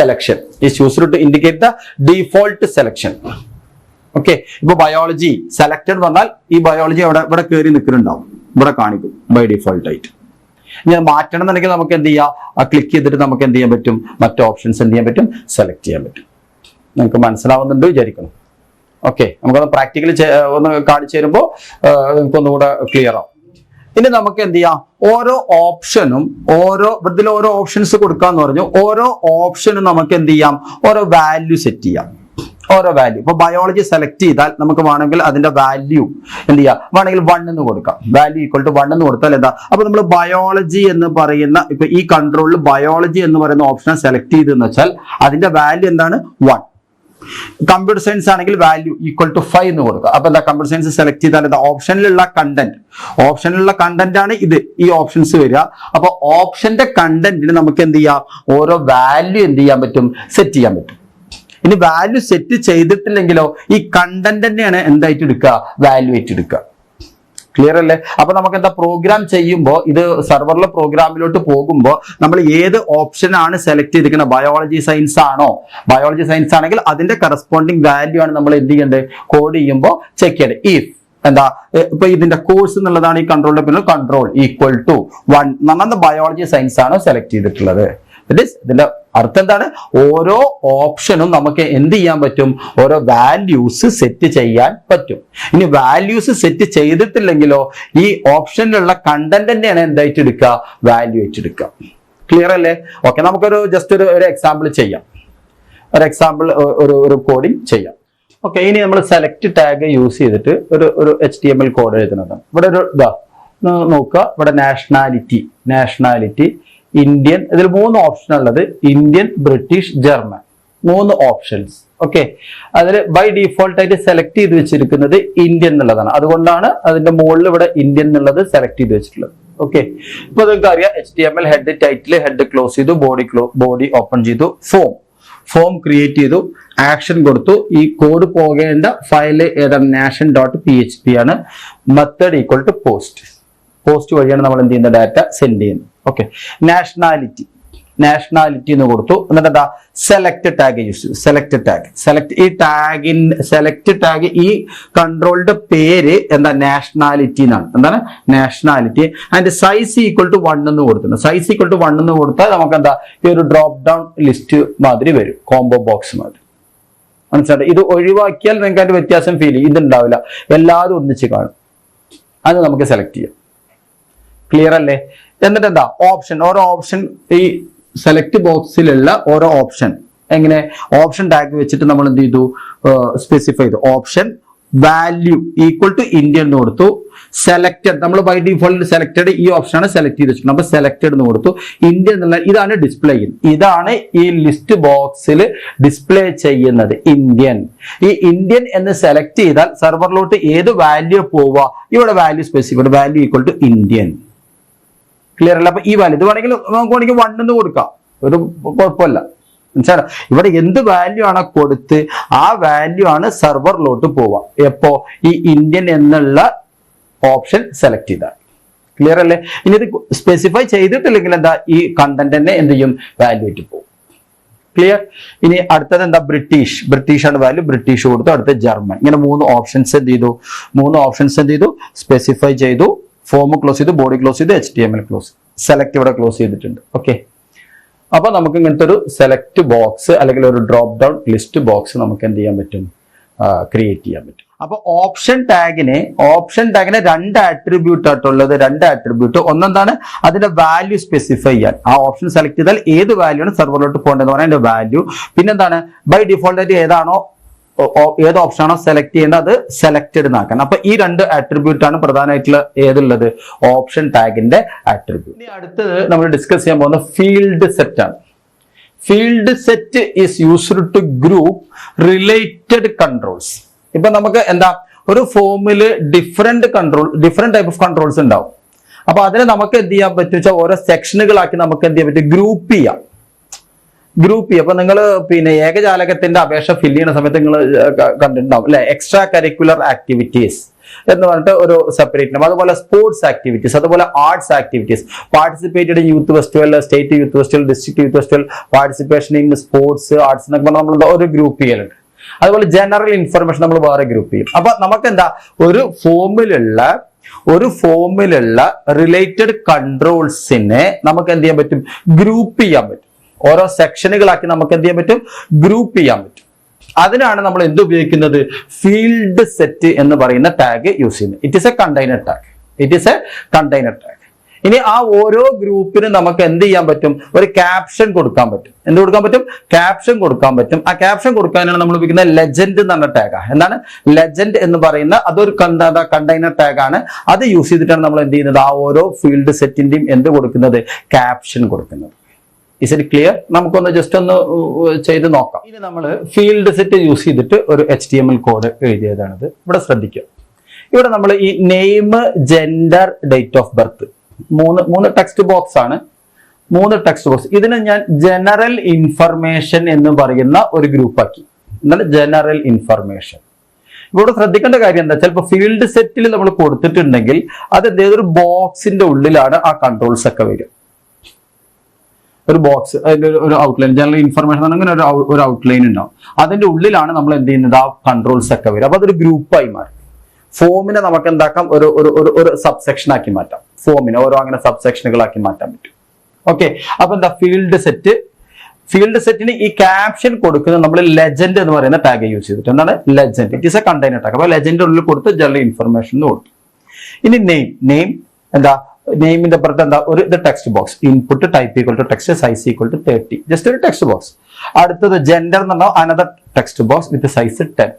selection. Okay, ഇപ്പൊ ബയോളജി സെലക്റ്റഡ് എന്ന് പറഞ്ഞാൽ ഈ ബയോളജി ഇവിടെ കയറി നിൽക്കുന്നുണ്ടാവും, ഇവിടെ കാണിക്കും ബൈ ഡിഫോൾട്ട് ആയിട്ട്. ഇനി മാറ്റണം എന്നുണ്ടെങ്കിൽ നമുക്ക് എന്ത് ചെയ്യാം? ക്ലിക്ക് ചെയ്തിട്ട് നമുക്ക് എന്ത് ചെയ്യാൻ പറ്റും? മറ്റു ഓപ്ഷൻസ് എന്ത് ചെയ്യാൻ പറ്റും? സെലക്ട് ചെയ്യാൻ പറ്റും. നിങ്ങൾക്ക് മനസ്സിലാവുന്നുണ്ട് വിചാരിക്കണം. ഓക്കെ, നമുക്കത് പ്രാക്ടിക്കലി ഒന്ന് കാണിച്ചു തരുമ്പോൾ നിങ്ങൾക്കൊന്നുകൂടെ ക്ലിയർ ആവും. ഇനി നമുക്ക് എന്ത് ചെയ്യാം? ഓരോ ഓപ്ഷനും ഇതിൽ ഓരോ ഓപ്ഷൻസ് കൊടുക്കാന്ന് പറഞ്ഞു. ഓരോ ഓപ്ഷനും നമുക്ക് എന്ത് ചെയ്യാം? ഓരോ വാല്യൂ സെറ്റ് ചെയ്യാം. ഓരോ വാല്യൂ. ഇപ്പൊ ബയോളജി സെലക്ട് ചെയ്താൽ നമുക്ക് വേണമെങ്കിൽ അതിന്റെ വാല്യൂ എന്ത് ചെയ്യാം? വേണമെങ്കിൽ 1 എന്ന് കൊടുക്കാം. വാല്യൂ ഈക്വൽ ടു 1 എന്ന് കൊടുത്താൽ എന്താ? അപ്പൊ നമ്മൾ ബയോളജി എന്ന് പറയുന്ന ഇപ്പൊ ഈ കൺട്രോളിൽ ബയോളജി എന്ന് പറയുന്ന ഓപ്ഷനെ സെലക്ട് ചെയ്തെന്ന് വെച്ചാൽ അതിന്റെ വാല്യൂ എന്താണ്? 1. കമ്പ്യൂട്ടർ സയൻസ് ആണെങ്കിൽ വാല്യൂ ഈക്വൽ ടു 5 എന്ന് കൊടുക്കുക. അപ്പൊ എന്താ? കമ്പ്യൂട്ടർ സയൻസ് സെലക്ട് ചെയ്താൽ എന്താ? ഓപ്ഷനിലുള്ള കണ്ടന്റ് ആണ് ഈ ഓപ്ഷൻസ് വരിക. അപ്പൊ ഓപ്ഷന്റെ കണ്ടന്റിന് നമുക്ക് എന്ത് ചെയ്യാം? ഓരോ വാല്യൂ എന്ത് ചെയ്യാൻ പറ്റും? സെറ്റ് ചെയ്യാൻ പറ്റും. ഇനി വാല്യൂ സെറ്റ് ചെയ്തിട്ടില്ലെങ്കിലോ ഈ കണ്ടന്റ് തന്നെയാണ് എന്തായിട്ട് എടുക്കുക? വാല്യൂ ആയിട്ട് എടുക്കുക. ക്ലിയർ അല്ലേ? അപ്പൊ നമുക്ക് എന്താ? പ്രോഗ്രാം ചെയ്യുമ്പോൾ ഇത് സെർവറിലെ പ്രോഗ്രാമിലോട്ട് പോകുമ്പോൾ നമ്മൾ ഏത് ഓപ്ഷൻ ആണ് സെലക്ട് ചെയ്തിരിക്കുന്നത്? ബയോളജി സയൻസ് ആണോ? ബയോളജി സയൻസ് ആണെങ്കിൽ അതിന്റെ കറസ്പോണ്ടിങ് വാല്യൂ ആണ് നമ്മൾ എന്ത് ചെയ്യേണ്ടത്? കോഡ് ചെയ്യുമ്പോൾ ചെക്ക് ചെയ്യേണ്ടത്. ഇഫ് എന്താ? ഇപ്പൊ ഇതിന്റെ കോഴ്സ് എന്നുള്ളതാണ് ഈ കൺട്രോളിന്റെ പിന്നെ കൺട്രോൾ ഈക്വൽ ടു 1 നമ്മൾ ബയോളജി സയൻസ് ആണ് സെലക്ട് ചെയ്തിട്ടുള്ളത്. ഇതിന്റെ അർത്ഥം എന്താണ്? ഓരോ ഓപ്ഷനും നമുക്ക് എന്ത് ചെയ്യാൻ പറ്റും? ഓരോ വാല്യൂസ് സെറ്റ് ചെയ്യാൻ പറ്റും. ഇനി വാല്യൂസ് സെറ്റ് ചെയ്തിട്ടില്ലെങ്കിലോ ഈ ഓപ്ഷനിലുള്ള കണ്ടന്റ് തന്നെയാണ് എന്തായിട്ട് എടുക്കുക? വാല്യൂ ആയിട്ട് എടുക്കുക. ക്ലിയർ അല്ലേ? ഓക്കെ, നമുക്കൊരു ജസ്റ്റ് ഒരു എക്സാമ്പിൾ ചെയ്യാം. ഒരു കോഡിങ് ചെയ്യാം. ഓക്കെ, ഇനി നമ്മൾ സെലക്ട് ടാഗ് യൂസ് ചെയ്തിട്ട് ഒരു HTML കോഡ് എഴുതുന്നതാണ്. ഇവിടെ ഒരു നോക്കുക, ഇവിടെ നാഷണാലിറ്റി ഇന്ത്യൻ. ഇതിൽ 3 ഓപ്ഷൻ ഉള്ളത്. Indian, British, German. 3 options. Okay, അതിൽ ബൈ ഡിഫോൾട്ട് ആയിട്ട് സെലക്ട് ചെയ്ത് വെച്ചിരിക്കുന്നത് ഇന്ത്യൻ എന്നുള്ളതാണ്. അതുകൊണ്ടാണ് അതിന്റെ മുകളിൽ ഇവിടെ ഇന്ത്യൻ എന്നുള്ളത് സെലക്ട് ചെയ്ത് വെച്ചിട്ടുള്ളത്. ഓക്കെ, ഇപ്പൊ നിങ്ങൾക്ക് അറിയാം HTML head, title, head close ചെയ്തു, ബോഡി ഓപ്പൺ ചെയ്തു, ഫോം ക്രിയേറ്റ് ചെയ്തു, ആക്ഷൻ കൊടുത്തു. ഈ കോഡ് പോകേണ്ട ഫയല് ഏതാണ്? nation.php ആണ്. മെത്തേഡ് ഈക്വൽ ടു പോസ്റ്റ് വഴിയാണ് നമ്മൾ എന്ത് ചെയ്യുന്ന ഡാറ്റ സെൻഡ് ചെയ്യുന്നത്. ഓക്കെ, നാഷണാലിറ്റി എന്ന് കൊടുത്തു. എന്നിട്ട് എന്താ? സെലക്ട് ടാഗ് യൂസ് ചെയ്തു. സെലക്ട് ടാഗ് ഈ കൺട്രോളിന്റെ പേര് എന്താ? നാഷണാലിറ്റി എന്നാണ്. എന്താണ്? Nationality. And size equal to 1 എന്ന് കൊടുത്തിട്ടുണ്ട്. സൈസ് ഈക്വൽ ടു 1 എന്ന് കൊടുത്താൽ നമുക്ക് എന്താ? ഈ ഒരു ഡ്രോപ്പ് ഡൗൺ ലിസ്റ്റ് മാതിരി വരും, കോംബോ ബോക്സ് മാതിരി. മനസ്സിലായി? ഇത് ഒഴിവാക്കിയാൽ നിങ്ങൾക്ക് അതിന്റെ വ്യത്യാസം ഫീൽ ചെയ്യും. ഇതുണ്ടാവില്ല, എല്ലാവരും ഒന്നിച്ച് കാണും. അത് നമുക്ക് സെലക്ട് ചെയ്യാം. ക്ലിയർ അല്ലേ? എന്നിട്ട് എന്താ? ഓരോ ഓപ്ഷൻ ഈ സെലക്ട് ബോക്സിലുള്ള ഓരോ ഓപ്ഷൻ എങ്ങനെ? ഓപ്ഷൻ ടാഗ് വെച്ചിട്ട് നമ്മൾ എന്ത് ചെയ്തു? സ്പെസിഫൈ ചെയ്തു. Option value equal to Indian എന്ന് കൊടുത്തു. സെലക്ടഡ്, നമ്മൾ ബൈ ഡിഫോൾട്ട് സെലക്ടഡ് ഈ ഓപ്ഷൻ ആണ് സെലക്ട് ചെയ്ത് വെച്ചിട്ടുണ്ട്. അപ്പൊ സെലക്ടഡ് എന്ന് കൊടുത്തു. ഇന്ത്യൻ എന്നുള്ള ഇതാണ് ഡിസ്പ്ലേ ചെയ്യുന്നത്. ഇതാണ് ഈ ലിസ്റ്റ് ബോക്സിൽ ഡിസ്പ്ലേ ചെയ്യുന്നത്, ഇന്ത്യൻ. ഈ ഇന്ത്യൻ എന്ന് സെലക്ട് ചെയ്താൽ സെർവറിലോട്ട് ഏത് വാല്യൂ പോവുക? ഇവിടെ value specified, value equal to Indian. Clear അല്ല? അപ്പൊ ഈ വാല്യൂ ഇത് വേണമെങ്കിൽ നമുക്ക് 1 എന്ന് കൊടുക്കാം, ഒരു കുഴപ്പമില്ല. മനസ്സിലായോ? ഇവിടെ എന്ത് വാല്യൂ ആണ് കൊടുത്ത് ആ വാല്യൂ ആണ് സെർവറിലോട്ട് പോവുക. എപ്പോ? ഈ ഇന്ത്യൻ എന്നുള്ള ഓപ്ഷൻ സെലക്ട് ചെയ്താൽ. ക്ലിയർ അല്ലേ? ഇനി ഇത് സ്പെസിഫൈ ചെയ്തിട്ടില്ലെങ്കിൽ എന്താ? ഈ കണ്ടന്റ് തന്നെ എന്ത് ചെയ്യും? വാല്യൂ ആയിട്ട് പോകും. ക്ലിയർ. ഇനി അടുത്തത് എന്താ? ബ്രിട്ടീഷ് ആണ് വാല്യൂ, ബ്രിട്ടീഷ് കൊടുത്തു. അടുത്ത ജർമ്മൻ. ഇങ്ങനെ 3 ഓപ്ഷൻസ് എന്ത് ചെയ്തു? സ്പെസിഫൈ ചെയ്തു. ഫോം ക്ലോസ് ചെയ്തു, ബോഡി ക്ലോസ് ചെയ്തു, HTML ക്ലോസ്, സെലക്ട് ഇവിടെ ക്ലോസ് ചെയ്തിട്ടുണ്ട്. ഓക്കെ, അപ്പൊ നമുക്ക് ഇങ്ങനത്തെ ഒരു സെലക്ട് ബോക്സ് അല്ലെങ്കിൽ ഒരു ഡ്രോപ്പ് ഡൗൺ ലിസ്റ്റ് ബോക്സ് നമുക്ക് എന്ത് ചെയ്യാൻ പറ്റും? ക്രിയേറ്റ് ചെയ്യാൻ പറ്റും. അപ്പൊ ഓപ്ഷൻ ടാഗിന് 2 ആട്രിബ്യൂട്ട് ആയിട്ടുള്ളത്. 2 ആട്രിബ്യൂട്ട്. ഒന്നെന്താണ്? അതിന്റെ വാല്യൂ സ്പെസിഫൈ ചെയ്യാൻ. ആ ഓപ്ഷൻ സെലക്ട് ചെയ്താൽ ഏത് വാല്യൂ ആണ് സെർവറിലോട്ട് പോകേണ്ടതെന്ന് പറഞ്ഞാൽ അതിന്റെ വാല്യൂ. പിന്നെന്താണ്? ബൈ ഡിഫോൾട്ട് ആയിട്ട് ഏത് ഓപ്ഷൻ ആണോ സെലക്ട് ചെയ്യേണ്ടത് അത് സെലക്റ്റഡ് എന്നാക്കാൻ. അപ്പൊ ഈ 2 ആട്രിബ്യൂട്ട് ആണ് പ്രധാനമായിട്ടുള്ള ഏതുള്ളത്? Option ടാഗിന്റെ attribute. ഇനി അടുത്തത് നമ്മൾ ഡിസ്കസ് ചെയ്യാൻ പോകുന്ന ഫീൽഡ് സെറ്റ് ആണ്. Field set is used to group related controls. ഇപ്പൊ നമുക്ക് എന്താ, ഒരു ഫോമില് ഡിഫറെന്റ് ടൈപ്പ് ഓഫ് കൺട്രോൾസ് ഉണ്ടാവും. അപ്പൊ അതിനെ നമുക്ക് എന്ത് ചെയ്യാൻ പറ്റും വെച്ചാൽ ഓരോ സെക്ഷനുകളാക്കി നമുക്ക് എന്ത് ചെയ്യാൻ പറ്റും? ഗ്രൂപ്പ് ചെയ്യാം. അപ്പൊ നിങ്ങൾ പിന്നെ ഏകജാലകത്തിന്റെ അപേക്ഷ ഫില്ല് ചെയ്യുന്ന സമയത്ത് നിങ്ങൾ കണ്ടിട്ടുണ്ടാവും അല്ലെ, എക്സ്ട്രാ കരിക്കുലർ ആക്ടിവിറ്റീസ് എന്ന് പറഞ്ഞിട്ട് ഒരു സെപ്പറേറ്റ്. അതുപോലെ സ്പോർട്സ് ആക്ടിവിറ്റീസ്, അതുപോലെ arts activities, participated in youth festival, state youth festival, district youth festival, participation in sports, arts എന്നൊക്കെ പറഞ്ഞാൽ നമ്മൾ ഒരു ഗ്രൂപ്പ് ചെയ്യലുണ്ട്. അതുപോലെ ജനറൽ ഇൻഫർമേഷൻ നമ്മൾ വേറെ ഗ്രൂപ്പ് ചെയ്യും. അപ്പൊ നമുക്ക് എന്താ, ഒരു ഫോമിലുള്ള റിലേറ്റഡ് കൺട്രോൾസിനെ നമുക്ക് എന്ത് ചെയ്യാൻ പറ്റും? ഗ്രൂപ്പ് ചെയ്യാൻ പറ്റും. ഓരോ സെക്ഷനുകളാക്കി നമുക്ക് എന്ത് ചെയ്യാൻ പറ്റും? ഗ്രൂപ്പ് ചെയ്യാൻ പറ്റും. അതിനാണ് നമ്മൾ എന്ത് ഉപയോഗിക്കുന്നത്? ഫീൽഡ് സെറ്റ് എന്ന് പറയുന്ന ടാഗ് യൂസ് ചെയ്യുന്നത്. It is a container tag. ഇനി ആ ഓരോ ഗ്രൂപ്പിനും നമുക്ക് എന്ത് ചെയ്യാൻ പറ്റും? ഒരു ക്യാപ്ഷൻ കൊടുക്കാൻ പറ്റും. ക്യാപ്ഷൻ കൊടുക്കാൻ പറ്റും. ആ ക്യാപ്ഷൻ കൊടുക്കാനാണ് നമ്മൾ ഉപയോഗിക്കുന്ന ലെജൻഡ് എന്ന് പറഞ്ഞ ടാഗ്. എന്താണ് ലെജൻഡ് എന്ന് പറയുന്ന? അതൊരു കണ്ടെയ്നർ ടാഗ് ആണ്. അത് യൂസ് ചെയ്തിട്ടാണ് നമ്മൾ എന്ത് ചെയ്യുന്നത്? ആ ഓരോ ഫീൽഡ് സെറ്റിന്റെയും എന്ത് കൊടുക്കുന്നത്? ക്യാപ്ഷൻ കൊടുക്കുന്നത്. Is it clear? നമുക്കൊന്ന് ജസ്റ്റ് ഒന്ന് ചെയ്ത് നോക്കാം. ഇനി നമ്മൾ ഫീൽഡ് സെറ്റ് യൂസ് ചെയ്തിട്ട് ഒരു HTML കോഡ് എഴുതിയതാണിത്. ഇവിടെ ശ്രദ്ധിക്കുക. ഇവിടെ നമ്മൾ ഈ name, gender, date of birth, മൂന്ന് ടെക്സ്റ്റ് ബോക്സ് ആണ്. 3 ടെക്സ്റ്റ് ബോക്സ്. ഇതിനെ ഞാൻ ജനറൽ ഇൻഫർമേഷൻ എന്ന് പറയുന്ന ഒരു ഗ്രൂപ്പാക്കി. എന്താണ് ജനറൽ ഇൻഫർമേഷൻ? ഇവിടെ ശ്രദ്ധിക്കേണ്ട കാര്യം എന്താ? ചിലപ്പോൾ ഫീൽഡ് സെറ്റിൽ നമ്മൾ കൊടുത്തിട്ടുണ്ടെങ്കിൽ അത് ഏതൊരു ബോക്സിന്റെ ഉള്ളിലാണ് ആ കൺട്രോൾസ് ഒക്കെ വരും. ഒരു ബോക്സ്, അതിന്റെ ഒരു ഔട്ട്ലൈൻ, ജനറൽ ഇൻഫർമേഷൻ അങ്ങനെ ഒരു ഔട്ട്ലൈൻ ഉണ്ടാവും. അതിന്റെ ഉള്ളിലാണ് നമ്മൾ എന്ത് ചെയ്യുന്നത്? ആ കൺട്രോൾസ് ഒക്കെ വരും. അപ്പൊ അതൊരു ഗ്രൂപ്പായി മാറും. ഫോമിനെ നമുക്ക് എന്താക്കാം? ഒരു സബ്സെക്ഷൻ ആക്കി മാറ്റാം. ഫോമിനെ ഓരോ അങ്ങനെ സബ്സെക്ഷനുകളാക്കി മാറ്റാൻ പറ്റും. ഓക്കെ, അപ്പൊ എന്താ ഫീൽഡ് സെറ്റിന് ഈ ക്യാപ്ഷൻ കൊടുക്കുന്നത് നമ്മൾ ലെജൻഡ് എന്ന് പറയുന്ന ടാഗ് യൂസ് ചെയ്തിട്ട്. എന്താണ് legend? It is a container tag. അപ്പൊ ലെജൻഡ് ഉള്ളിൽ കൊടുത്ത് ജനറൽ ഇൻഫർമേഷൻ കൊടുത്തു. ഇനി നെയിം എന്താ? നെയിമിന്റെ പുറത്ത് എന്താ? ഒരു text box. Input type equal to text, size equal to 30. Just ഒരു ടെക്സ്റ്റ് ബോക്സ്. അടുത്തത് ജെൻഡർ എന്ന് പറഞ്ഞാൽ another text box with size 10.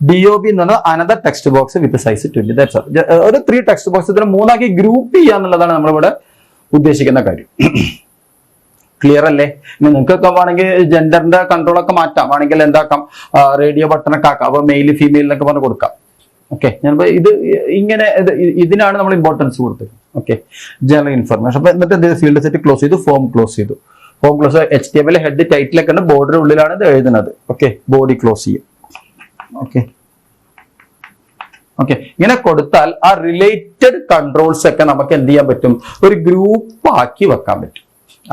DOB എന്ന് പറഞ്ഞാൽ another text box with size 20. That's all. ഒരു 3 ടെക്സ്റ്റ് ബോക്സ് ഇതിനെ 3 ഗ്രൂപ്പ് ചെയ്യുക എന്നുള്ളതാണ് നമ്മളിവിടെ ഉദ്ദേശിക്കുന്ന കാര്യം. ക്ലിയർ അല്ലേ? ഇനി നിങ്ങൾക്കൊക്കെ വേണമെങ്കിൽ ജെൻഡറിന്റെ കൺട്രോൾ ഒക്കെ മാറ്റാം. വേണമെങ്കിൽ എന്താക്കാം? റേഡിയോ ബട്ടണൊക്കെ ആക്കാം. അപ്പൊ മെയിൽ ഫീമെയിൽ എന്നൊക്കെ പറഞ്ഞ് കൊടുക്കാം. ഓക്കെ, ഞാനിപ്പോ ഇതിനാണ് നമ്മൾ ഇമ്പോർട്ടൻസ് കൊടുത്തത്. Okay, general information. അപ്പൊ എന്നിട്ട് എന്ത്? ഫീൽഡ് സെറ്റ് ക്ലോസ് ചെയ്തു, ഫോം ക്ലോസ് ചെയ്തു. HTML ഹെഡ് ടൈറ്റിലൊക്കെ ഉണ്ട്, ബോർഡർ ഉള്ളിലാണ് ഇത് എഴുതുന്നത്. ഓക്കെ, ബോഡി ക്ലോസ് ചെയ്യും. ഓക്കെ, ഇങ്ങനെ കൊടുത്താൽ ആ റിലേറ്റഡ് കൺട്രോൾസ് ഒക്കെ നമുക്ക് എന്ത് ചെയ്യാൻ പറ്റും? ഒരു ഗ്രൂപ്പ് ആക്കി വെക്കാൻ പറ്റും.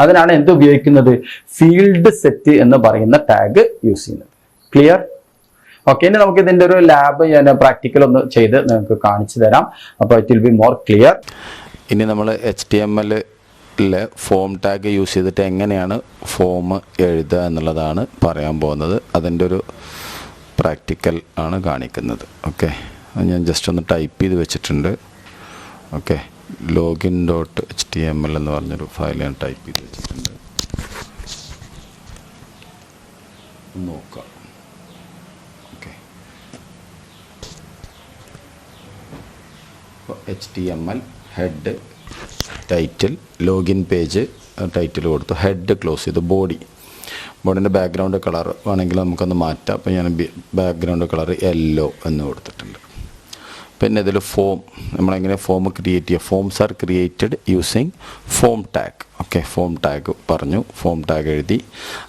അതിനാണ് എന്ത് ഉപയോഗിക്കുന്നത്? ഫീൽഡ് സെറ്റ് എന്ന് പറയുന്ന ടാഗ് യൂസ് ചെയ്യുന്നത്. ക്ലിയർ? ഓക്കെ, ഇനി നമുക്ക് ഇതിന്റെ ഒരു ലാബ് ഞാൻ പ്രാക്ടിക്കൽ ഒന്ന് ചെയ്ത് നിങ്ങൾക്ക് കാണിച്ചു തരാം. അപ്പോൾ it will be more clear. ഇനി നമ്മൾ HTML ഫോം ടാഗ് യൂസ് ചെയ്തിട്ട് എങ്ങനെയാണ് ഫോം എഴുതുക എന്നുള്ളതാണ് പറയാൻ പോകുന്നത്. അതിൻ്റെ ഒരു പ്രാക്ടിക്കൽ ആണ് കാണിക്കുന്നത്. ഓക്കെ, ഞാൻ ജസ്റ്റ് ഒന്ന് ടൈപ്പ് ചെയ്ത് വെച്ചിട്ടുണ്ട്. ഓക്കെ, login.html എന്ന് പറഞ്ഞൊരു ഫയൽ ഞാൻ ടൈപ്പ് ചെയ്ത് വെച്ചിട്ടുണ്ട്. നോക്കാം. Okay, HTML head title, login page title കൊടുത്തു, ഹെഡ് ക്ലോസ് ചെയ്തു, ബോഡിൻ്റെ ബാക്ക്ഗ്രൗണ്ട് കളർ വേണമെങ്കിൽ നമുക്കൊന്ന് മാറ്റാം. അപ്പോൾ ഞാൻ ബാക്ക്ഗ്രൗണ്ട് കളർ യെല്ലോ എന്ന് കൊടുത്തിട്ടുണ്ട്. പിന്നെ ഇതിൽ ഫോം, നമ്മളെങ്ങനെ ഫോം ക്രിയേറ്റ് ചെയ്യുക? Forms are created using form tag. Okay, form tag പറഞ്ഞു, ഫോം ടാഗ് എഴുതി.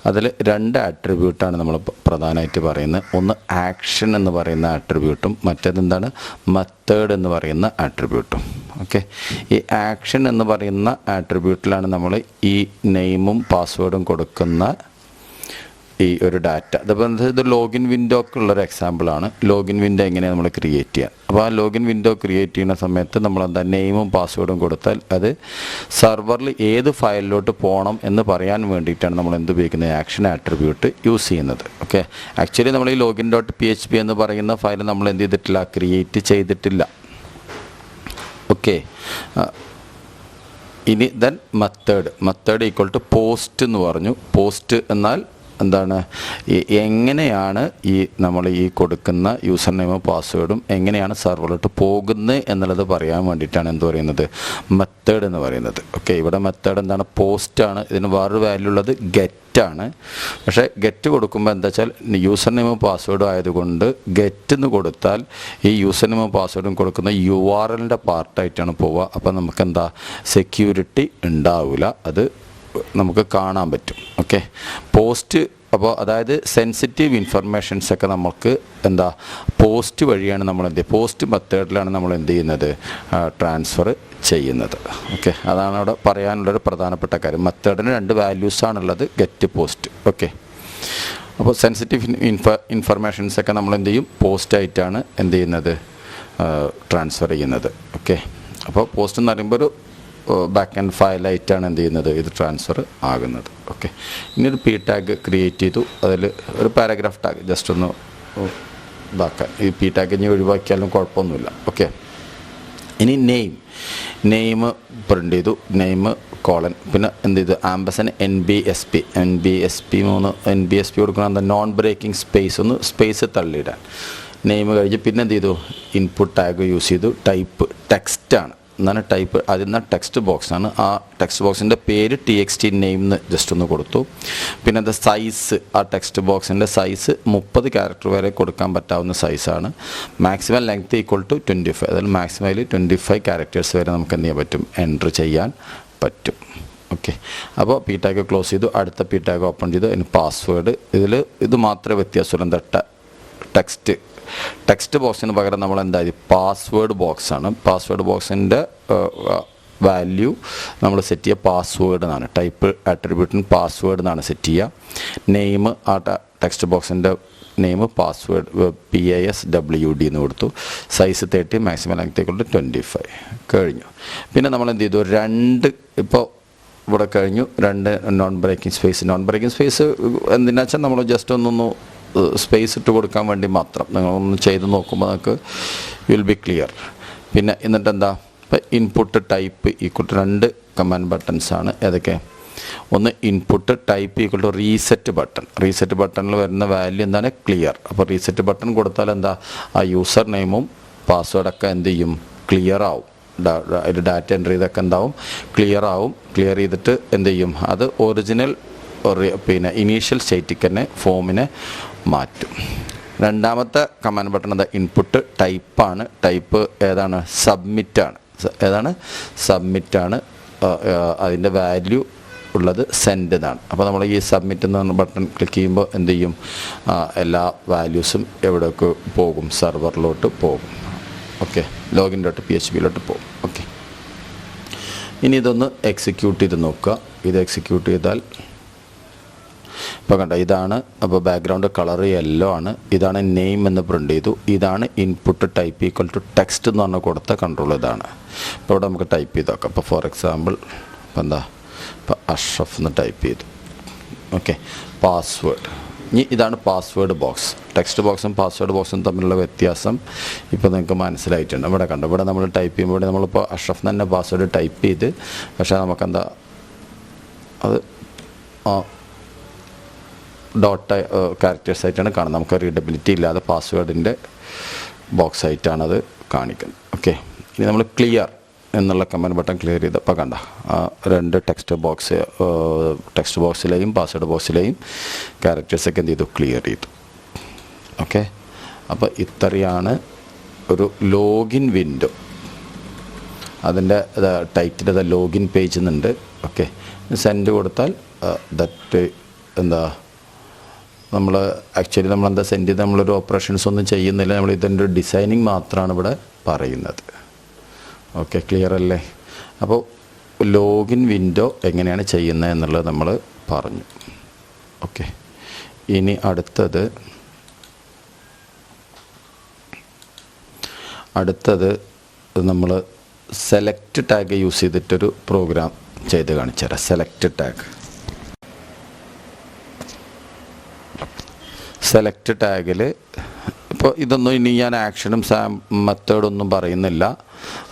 അതിൽ 2 ആട്രിബ്യൂട്ടാണ് നമ്മൾ പ്രധാനമായിട്ട് പറയുന്നത്. ഒന്ന് ആക്ഷൻ എന്ന് പറയുന്ന ആട്രിബ്യൂട്ടും മറ്റേതെന്താണ്? മെത്തേഡ് എന്ന് പറയുന്ന ആട്രിബ്യൂട്ടും. ഓക്കെ, ഈ ആക്ഷൻ എന്ന് പറയുന്ന ആട്രിബ്യൂട്ടിലാണ് നമ്മൾ ഈ നെയിമും പാസ്വേഡും കൊടുക്കുന്ന ഈ ഒരു ഡാറ്റ ഇത് ലോഗിൻ വിൻഡോ ഒക്കെ ഉള്ളൊരു എക്സാമ്പിളാണ്. ലോഗിൻ വിൻഡോ എങ്ങനെയാണ് നമ്മൾ ക്രിയേറ്റ് ചെയ്യാൻ. അപ്പോൾ ആ ലോഗിൻ വിൻഡോ ക്രിയേറ്റ് ചെയ്യുന്ന സമയത്ത് നമ്മളെന്താ നെയിമും പാസ്വേഡും കൊടുത്താൽ അത് സെർവറിൽ ഏത് ഫയലിലോട്ട് പോകണം എന്ന് പറയാൻ വേണ്ടിയിട്ടാണ് നമ്മൾ എന്ത് ഉപയോഗിക്കുന്നത്, ആക്ഷൻ ആട്രിബ്യൂട്ട് യൂസ് ചെയ്യുന്നത്. ഓക്കെ, ആക്ച്വലി നമ്മൾ ഈ ലോഗിൻ .php എന്ന് പറയുന്ന ഫയൽ നമ്മൾ എന്ത് ചെയ്തിട്ടില്ല, ക്രിയേറ്റ് ചെയ്തിട്ടില്ല. ഓക്കെ, ഇനി then method equal to post എന്ന് പറഞ്ഞു. പോസ്റ്റ് എന്നാൽ എന്താണ്, എങ്ങനെയാണ് ഈ നമ്മൾ ഈ കൊടുക്കുന്ന യൂസർ നെയിമും പാസ്വേഡും എങ്ങനെയാണ് സെർവറിലോട്ട് പോകുന്നത് എന്നുള്ളത് പറയാൻ വേണ്ടിയിട്ടാണ് എന്ത് പറയുന്നത്, മെത്തേഡ് എന്ന് പറയുന്നത്. ഓക്കെ, ഇവിടെ മെത്തേഡ് എന്താണ്, പോസ്റ്റാണ്. ഇതിന് വേറൊരു വാല്യൂ ഉള്ളത് ഗെറ്റാണ്. പക്ഷേ ഗെറ്റ് കൊടുക്കുമ്പോൾ എന്താ വെച്ചാൽ യൂസർ നെയിമും പാസ്വേഡും ആയതുകൊണ്ട് ഗെറ്റ് എന്ന് കൊടുത്താൽ ഈ യൂസർ നെയിമും പാസ്വേഡും കൊടുക്കുന്ന URLൻ്റെ പാർട്ടായിട്ടാണ് പോവുക. അപ്പോൾ നമുക്ക് എന്താ, സെക്യൂരിറ്റി ഉണ്ടാവില്ല, അത് നമുക്ക് കാണാൻ പറ്റും. ഓക്കെ, പോസ്റ്റ് അപ്പോൾ അതായത് സെൻസിറ്റീവ് ഇൻഫർമേഷൻസ് ഒക്കെ നമുക്ക് എന്താ പോസ്റ്റ് വഴിയാണ് നമ്മൾ പോസ്റ്റ് മെത്തേഡിലാണ് നമ്മൾ എന്ത് ചെയ്യുന്നത്, ട്രാൻസ്ഫർ ചെയ്യുന്നത്. ഓക്കെ, അതാണ് അവിടെ പറയാനുള്ളൊരു പ്രധാനപ്പെട്ട കാര്യം. മെത്തേഡിന് 2 വാല്യൂസാണുള്ളത്, ഗെറ്റ്, പോസ്റ്റ്. ഓക്കെ, അപ്പോൾ സെൻസിറ്റീവ് ഇൻഫർമേഷൻസ് ഒക്കെ നമ്മൾ എന്ത് ചെയ്യും, പോസ്റ്റായിട്ടാണ് എന്ത് ചെയ്യുന്നത്, ട്രാൻസ്ഫർ ചെയ്യുന്നത്. ഓക്കെ, അപ്പോൾ പോസ്റ്റ് എന്ന് പറയുമ്പോൾ ഒരു ബാക്ക് ആൻഡ് ഫയലായിട്ടാണ് എന്ത് ചെയ്യുന്നത്, ഇത് ട്രാൻസ്ഫർ ആകുന്നത്. ഓക്കെ, ഇനി ഒരു ടാഗ് ക്രിയേറ്റ് ചെയ്തു. അതിൽ ഒരു പാരഗ്രാഫ് ടാഗ് ജസ്റ്റ് ഒന്ന് ഇതാക്കാൻ, ഈ ടാഗ് ഇനി ഒഴിവാക്കിയാലും കുഴപ്പമൊന്നുമില്ല. ഓക്കെ, ഇനി നെയിം പ്രിൻ്റ് ചെയ്തു, നെയിം കോളൻ, പിന്നെ എന്ത് ചെയ്തു, ആംബസൻ NBSP 3 കൊടുക്കണം. എന്താ, നോൺ ബ്രേക്കിംഗ് സ്പേസ്, ഒന്ന് സ്പേസ് തള്ളിയിടാൻ. നെയിം കഴിഞ്ഞ് പിന്നെ എന്ത് ചെയ്തു, ഇൻപുട്ട് ടാഗ് യൂസ് ചെയ്തു. ടൈപ്പ് ടെക്സ്റ്റാണ് എന്നാണ്, ടൈപ്പ് അതിൽ ടെക്സ്റ്റ് ബോക്സാണ്. ആ ടെക്സ്റ്റ് ബോക്സിൻ്റെ പേര് TXT നെയിം എന്ന് ജസ്റ്റ് ഒന്ന് കൊടുത്തു. പിന്നെ അത് സൈസ്, ആ ടെക്സ്റ്റ് ബോക്സിൻ്റെ സൈസ് 30 ക്യാരക്ടർ വരെ കൊടുക്കാൻ പറ്റാവുന്ന സൈസാണ്. മാക്സിമം ലെങ്ത് ഈക്വൽ ടു 25, അതിൽ മാക്സിമം 25 ക്യാരക്ടേഴ്സ് വരെ നമുക്ക് എന്ത് ചെയ്യാൻ പറ്റും, എൻറ്റർ ചെയ്യാൻ പറ്റും. ഓക്കെ, അപ്പോൾ ടാഗ് ക്ലോസ് ചെയ്തു. അടുത്ത ടാഗ് ഓപ്പൺ ചെയ്തു. അതിന് പാസ്വേഡ്, ഇത് മാത്രമേ വ്യത്യാസമുള്ളൂ. എന്താ, ടെക്സ്റ്റ് ബോക്സിന് പകരം നമ്മൾ എന്തായാലും പാസ്വേഡ് ബോക്സാണ്. പാസ്വേഡ് ബോക്സിൻ്റെ വാല്യൂ നമ്മൾ സെറ്റ് ചെയ്യുക പാസ്വേഡ് എന്നാണ്. ടൈപ്പ് ആട്രിബ്യൂട്ടിന് പാസ്വേഡ് എന്നാണ് സെറ്റ് ചെയ്യുക. നെയിം, ആ ടെക്സ്റ്റ് ബോക്സിൻ്റെ നെയിം പാസ്വേഡ് PASWD എന്ന് കൊടുത്തു. Size 30, maximum length equal to 25. കഴിഞ്ഞു. പിന്നെ നമ്മൾ എന്ത് ചെയ്തു, 2 ഇപ്പോൾ ഇവിടെ കഴിഞ്ഞു, 2 നോൺ ബ്രേക്കിംഗ് സ്പേസ് എന്തിനാ വെച്ചാൽ നമ്മൾ ജസ്റ്റ് ഒന്നൊന്ന് സ്പേസ് ഇട്ട് കൊടുക്കാൻ വേണ്ടി മാത്രം. നിങ്ങളൊന്ന് ചെയ്ത് നോക്കുമ്പോൾ നമുക്ക് വിൽ ബി ക്ലിയർ. പിന്നെ എന്നിട്ട് എന്താ, ഇപ്പം input type equal to 2 command ബട്ടൺസാണ്. ഏതൊക്കെ, ഒന്ന് input type equal to reset ബട്ടണിൽ വരുന്ന വാല്യൂ എന്താണ്, ക്ലിയർ. അപ്പോൾ റീസെറ്റ് ബട്ടൺ കൊടുത്താൽ എന്താ, ആ യൂസർ നെയിമും പാസ്വേഡൊക്കെ എന്ത് ചെയ്യും, ക്ലിയർ ആവും. അതിൽ ഡാറ്റ എൻ്റർ ചെയ്തൊക്കെ എന്താവും, ക്ലിയർ ആവും. ക്ലിയർ ചെയ്തിട്ട് എന്ത് ചെയ്യും, അത് ഒറിജിനൽ പിന്നെ ഇനീഷ്യൽ സ്റ്റേറ്റിക്ക് തന്നെ ഫോമിനെ മാറ്റും. രണ്ടാമത്തെ കമാൻഡ് ബട്ടൺ എന്താ, ഇൻപുട്ട് ടൈപ്പാണ്. ടൈപ്പ് ഏതാണ്, സബ്മിറ്റാണ്. അതിൻ്റെ വാല്യൂ ഉള്ളത് സെൻഡ് എന്നാണ്. അപ്പോൾ നമ്മൾ ഈ സബ്മിറ്റ് എന്ന് പറഞ്ഞ ബട്ടൺ ക്ലിക്ക് ചെയ്യുമ്പോൾ എന്ത് ചെയ്യും, എല്ലാ വാല്യൂസും എവിടെയൊക്കെ പോകും, സെർവറിലോട്ട് പോകും. ഓക്കെ, ലോഗിൻ .php പോകും. ഓക്കെ, ഇനി ഇതൊന്ന് എക്സിക്യൂട്ട് ചെയ്ത് നോക്കുക. ഇത് എക്സിക്യൂട്ട് ചെയ്താൽ ഇപ്പോൾ കണ്ട, ഇതാണ്. അപ്പോൾ ബാക്ക്ഗ്രൗണ്ട് കളർ യെല്ലോ ആണ്. ഇതാണ് നെയിം എന്ന് പ്രിൻ്റ് ചെയ്തു. ഇതാണ് input type equal to text എന്ന് പറഞ്ഞാൽ കൊടുത്ത കൺട്രോൾ ഇതാണ്. ഇപ്പോൾ ഇവിടെ നമുക്ക് ടൈപ്പ് ചെയ്ത് നോക്കാം. ഇപ്പോൾ ഫോർ എക്സാമ്പിൾ ഇപ്പോൾ എന്താ, ഇപ്പോൾ അഷ്റഫ് എന്ന് ടൈപ്പ് ചെയ്തു. Okay, password. ഇനി ഇതാണ് പാസ്വേഡ് ബോക്സ്. ടെക്സ്റ്റ് ബോക്സും പാസ്വേഡ് ബോക്സും തമ്മിലുള്ള വ്യത്യാസം ഇപ്പോൾ നിങ്ങൾക്ക് മനസ്സിലായിട്ടുണ്ട്. ഇവിടെ കണ്ടു, ഇവിടെ നമ്മൾ ടൈപ്പ് ചെയ്യുമ്പോൾ നമ്മളിപ്പോൾ അഷ്റഫ് തന്നെ പാസ്വേഡ് ടൈപ്പ് ചെയ്ത്, പക്ഷേ നമുക്കെന്താ അത് ഡോട്ട് ക്യാരക്ടേഴ്സ് ആയിട്ടാണ് കാണുന്നത്. നമുക്ക് റീഡബിലിറ്റി ഇല്ലാതെ പാസ്വേഡിൻ്റെ ബോക്സ് ആയിട്ടാണത് കാണിക്കുന്നത്. ഓക്കെ, ഇനി നമ്മൾ ക്ലിയർ എന്നുള്ള കമാൻഡ് ബട്ടൺ ക്ലിയർ ചെയ്തപ്പോൾ കണ്ട, 2 ടെക്സ്റ്റ് ബോക്സിലെയും പാസ്വേഡ് ബോക്സിലെയും ക്യാരക്ടേഴ്സൊക്കെ എന്ത് ചെയ്തു, ക്ലിയർ ചെയ്തു. ഓക്കെ, അപ്പോൾ ഇത്രയാണ് ഒരു ലോഗിൻ വിൻഡോ. അതിൻ്റെ ടൈറ്റിൽ ലോഗിൻ പേജ് എന്നുണ്ട്. ഓക്കെ, സെൻഡ് കൊടുത്താൽ ദറ്റ് എന്താ, നമ്മൾ ആക്ച്വലി നമ്മളെന്താ സെൻഡ് ചെയ്ത് നമ്മളൊരു ഓപ്പറേഷൻസ് ഒന്നും ചെയ്യുന്നില്ല. നമ്മൾ ഇതിൻ്റെ ഒരു ഡിസൈനിങ് മാത്രമാണ് ഇവിടെ പറയുന്നത്. ഓക്കെ, ക്ലിയർ അല്ലേ? അപ്പോൾ ലോഗിൻ വിൻഡോ എങ്ങനെയാണ് ചെയ്യുന്നത് എന്നുള്ളത് നമ്മൾ പറഞ്ഞു. ഓക്കെ, ഇനി അടുത്തത് നമ്മൾ സെലക്ട് ടാഗ് യൂസ് ചെയ്തിട്ടൊരു പ്രോഗ്രാം ചെയ്ത് കാണിച്ചു തരാം. സെലക്ട് ടാഗിൽ ഇപ്പോൾ ഇതൊന്നും ഇനി ഞാൻ ആക്ഷനും മെത്തേഡൊന്നും പറയുന്നില്ല.